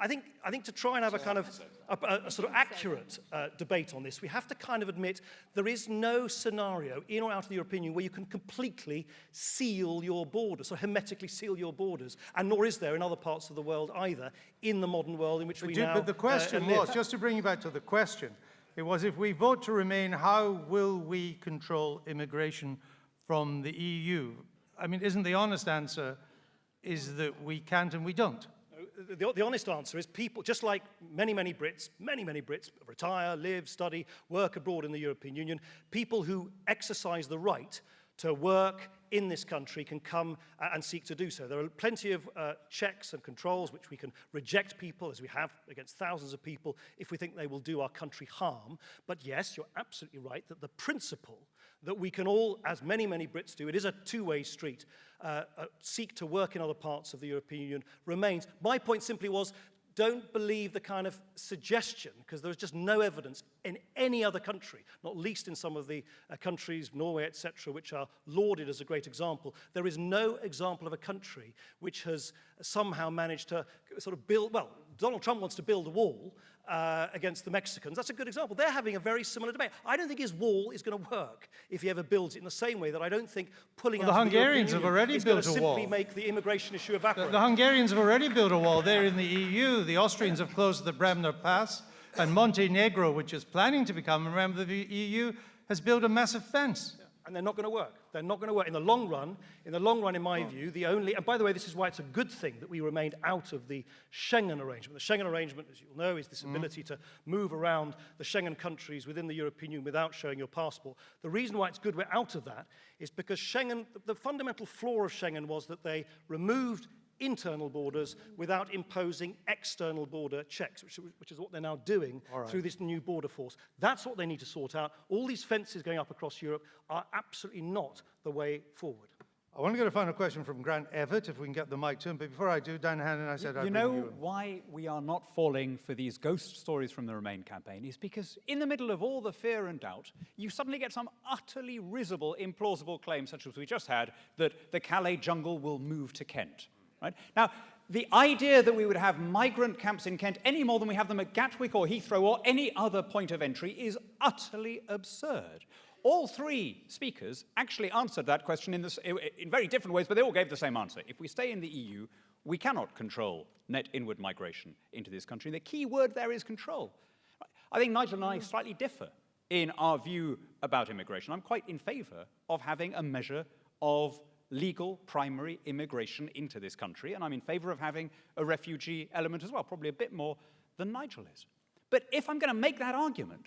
to try and have a kind of a sort of accurate debate on this, we have to kind of admit there is no scenario in or out of the European Union where you can completely seal your borders, or hermetically seal your borders, and nor is there in other parts of the world either, in the modern world in which we now But the question live. was, just to bring you back to the question, it was, if we vote to remain, how will we control immigration from the EU? I mean, isn't the honest answer is that we can't and we don't? The honest answer is people, just like many Brits retire, live, study, work abroad in the European Union, people who exercise the right to work in this country can come and seek to do so. There are plenty of checks and controls which we can reject people, as we have against thousands of people, if we think they will do our country harm. But yes, you're absolutely right that the principle that we can all, as many Brits do, it is a two-way street, seek to work in other parts of the European Union remains. My point simply was, don't believe the kind of suggestion, because there's just no evidence in any other country, not least in some of the countries, Norway, etc., which are lauded as a great example. There is no example of a country which has somehow managed to sort of build, well, Donald Trump wants to build a wall against the Mexicans. That's a good example. They're having a very similar debate. I don't think his wall is going to work if he ever builds it, in the same way that I don't think pulling out the of the Hungarians have already is going built to a wall. simply make the immigration issue evaporate. The Hungarians have already built a wall. They're in the EU. The Austrians have closed the Bremner Pass. And Montenegro, which is planning to become a member of the EU, has built a massive fence. And they're not going to work. They're not going to work. In the long run, in my view, the only, and by the way, this is why it's a good thing that we remained out of the Schengen arrangement. The Schengen arrangement, as you'll know, is this ability to move around the Schengen countries within the European Union without showing your passport. The reason why it's good we're out of that is because Schengen, the fundamental flaw of Schengen was that they removed internal borders without imposing external border checks, which is what they're now doing through this new border force. That's what they need to sort out. All these fences going up across Europe are absolutely not the way forward. I want to get a final question from Grant Everett, if we can get the mic to him. But before I do, Dan Hannan, I said I'd bring you in. Why we are not falling for these ghost stories from the Remain campaign is because in the middle of all the fear and doubt, you suddenly get some utterly risible, implausible claims, such as we just had, that the Calais jungle will move to Kent. Right? Now, the idea that we would have migrant camps in Kent any more than we have them at Gatwick or Heathrow or any other point of entry is utterly absurd. All three speakers actually answered that question in very different ways, but they all gave the same answer. If we stay in the EU, we cannot control net inward migration into this country. The key word there is control. I think Nigel and I slightly differ in our view about immigration. I'm quite in favour of having a measure of legal primary immigration into this country, and I'm in favour of having a refugee element as well, probably a bit more than Nigel is. But if I'm going to make that argument,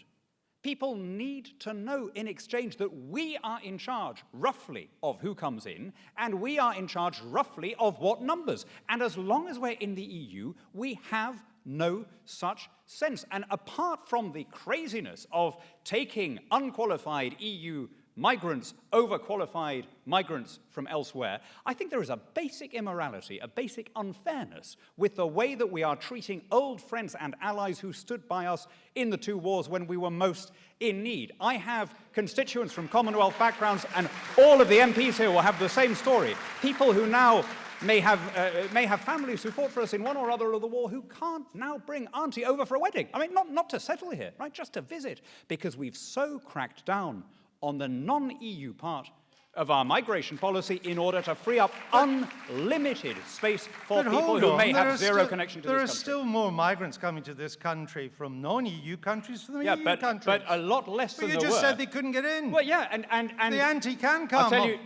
people need to know in exchange that we are in charge, roughly, of who comes in, and we are in charge, roughly, of what numbers. And as long as we're in the EU, we have no such sense. And apart from the craziness of taking unqualified EU migrants, overqualified migrants from elsewhere, I think there is a basic immorality, a basic unfairness with the way that we are treating old friends and allies who stood by us in the two wars when we were most in need. I have constituents from Commonwealth backgrounds, and all of the MPs here will have the same story. People who now may have families who fought for us in one or other of the war who can't now bring auntie over for a wedding. I mean, not to settle here, right? Just to visit, because we've so cracked down on the non-EU part of our migration policy in order to free up unlimited space for people who may have zero connection to this country. There are still more migrants coming to this country from non-EU countries than the EU countries. But a lot less than there were. But you just said they couldn't get in. Well, yeah, and the auntie can come. I'll tell you,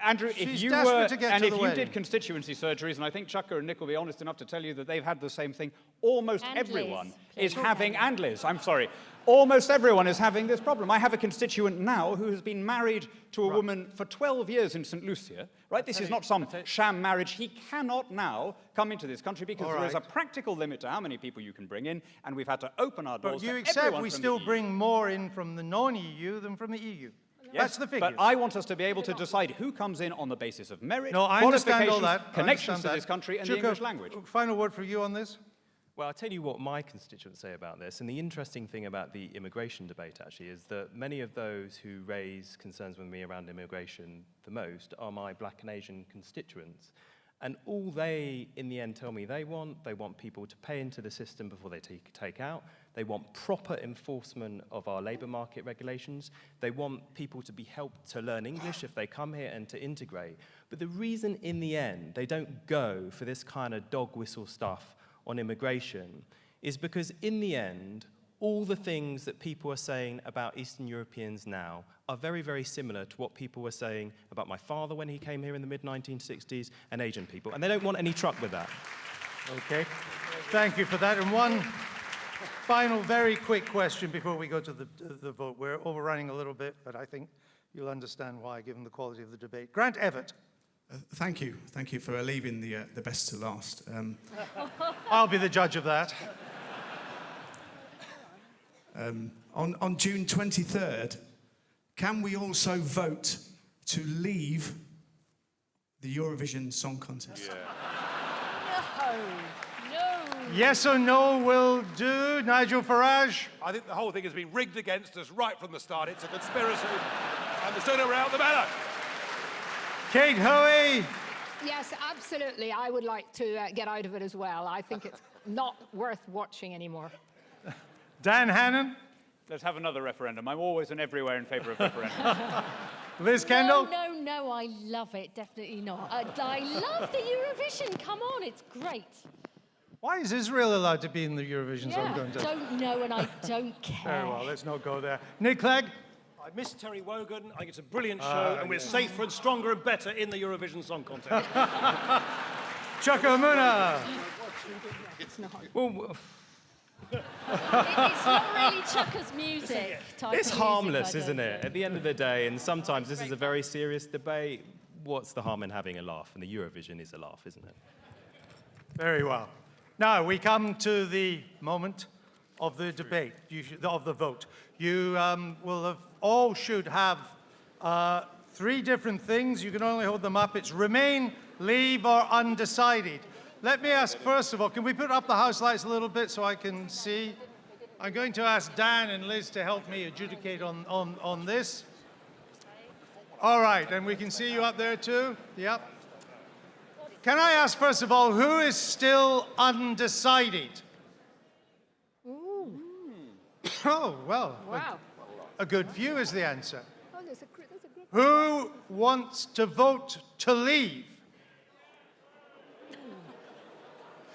Andrew, if you did constituency surgeries, and I think Chuka and Nick will be honest enough to tell you that they've had the same thing, almost everyone is having, and Liz, I'm sorry, almost everyone is having this problem. I have a constituent now who has been married to a woman for 12 years in St. Lucia, right? This is not some sham marriage. He cannot now come into this country because there is a practical limit to how many people you can bring in, and we've had to open our doors to everyone. But you accept we still bring more in from the non-EU than from the EU. Yes, that's the figure. But I want us to be able to decide who comes in on the basis of merit, I understand all qualifications, that. connections to this country, and the English language. Final word for you on this? Well, I'll tell you what my constituents say about this. And the interesting thing about the immigration debate, actually, is that many of those who raise concerns with me around immigration the most are my black and Asian constituents. And all they, in the end, tell me they want people to pay into the system before they take out. They want proper enforcement of our labour market regulations. They want people to be helped to learn English if they come here and to integrate. But the reason, in the end, they don't go for this kind of dog whistle stuff on immigration is because, in the end, all the things that people are saying about Eastern Europeans now are very, very similar to what people were saying about my father when he came here in the mid-1960s and Asian people. And they don't want any truck with that. Okay. Thank you for that. And one final, very quick question before we go to the vote. We're overrunning a little bit, but I think you'll understand why, given the quality of the debate. Grant Everett. Thank you. Thank you for leaving the best to last. I'll be the judge of that. On June 23rd, can we also vote to leave the Eurovision Song Contest? No. Yes or no will do. Nigel Farage? I think the whole thing has been rigged against us right from the start. It's a conspiracy, and the sooner we're out, the better. Kate Hoey? Yes, absolutely. I would like to get out of it as well. I think it's not worth watching anymore. Dan Hannan? Let's have another referendum. I'm always and everywhere in favour of referendum. Liz Kendall? No, I love it. Definitely not. I love the Eurovision. Come on, it's great. Why is Israel allowed to be in the Eurovision Song Contest? Don't know and I don't care. Very well, let's not go there. Nick Clegg? I miss Terry Wogan. I think it's a brilliant show, and we're safer and stronger and better in the Eurovision Song Contest. Chuka Umunna? It's not. Well, It's not really Chuka's music. It's harmless, isn't it? At the end of the day, and sometimes this is a very serious debate. What's the harm in having a laugh? And the Eurovision is a laugh, isn't it? Very well. Now we come to the moment of the debate, of the vote. You all should have three different things. You can only hold them up. It's remain, leave, or undecided. Let me ask, first of all, can we put up the house lights a little bit so I can see? I'm going to ask Dan and Liz to help me adjudicate on this. All right, and we can see you up there too? Yep. Can I ask, first of all, who is still undecided? Ooh. Oh, well. Wow. A good few is the answer. Oh, there's a good... Who wants to vote to leave?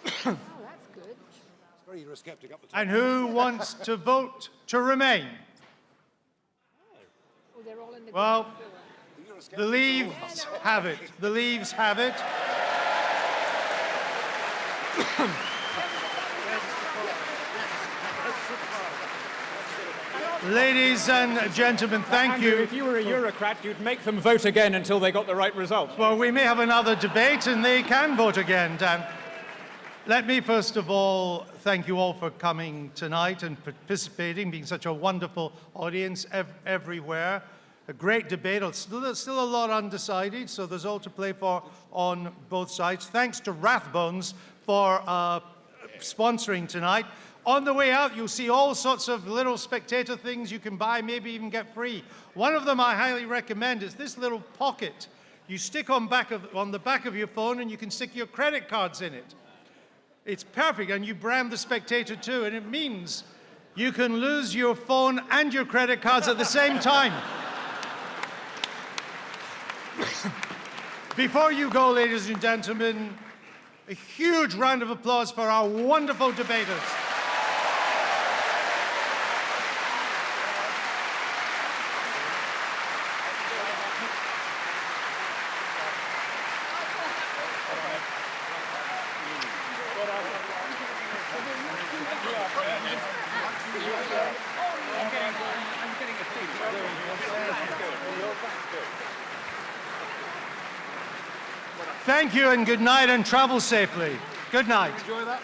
Oh, that's good. It's very Eurosceptic up the top. And who wants to vote to remain? Oh, they're all in the... Well, the leaves have it. The leaves have it. Ladies and gentlemen, thank Andrew, you. If you were a Eurocrat, you'd make them vote again until they got the right result. Well, we may have another debate and they can vote again, Dan. Let me first of all thank you all for coming tonight and participating, being such a wonderful audience everywhere. A great debate. There's still a lot undecided, so there's all to play for on both sides. Thanks to Rathbones for sponsoring tonight. On the way out, you'll see all sorts of little Spectator things you can buy, maybe even get free. One of them I highly recommend is this little pocket. You stick on the back of your phone, and you can stick your credit cards in it. It's perfect, and you brand the Spectator too, and it means you can lose your phone and your credit cards at the same time. Before you go, ladies and gentlemen, a huge round of applause for our wonderful debaters. Thank you and good night and travel safely. Good night. Enjoy that.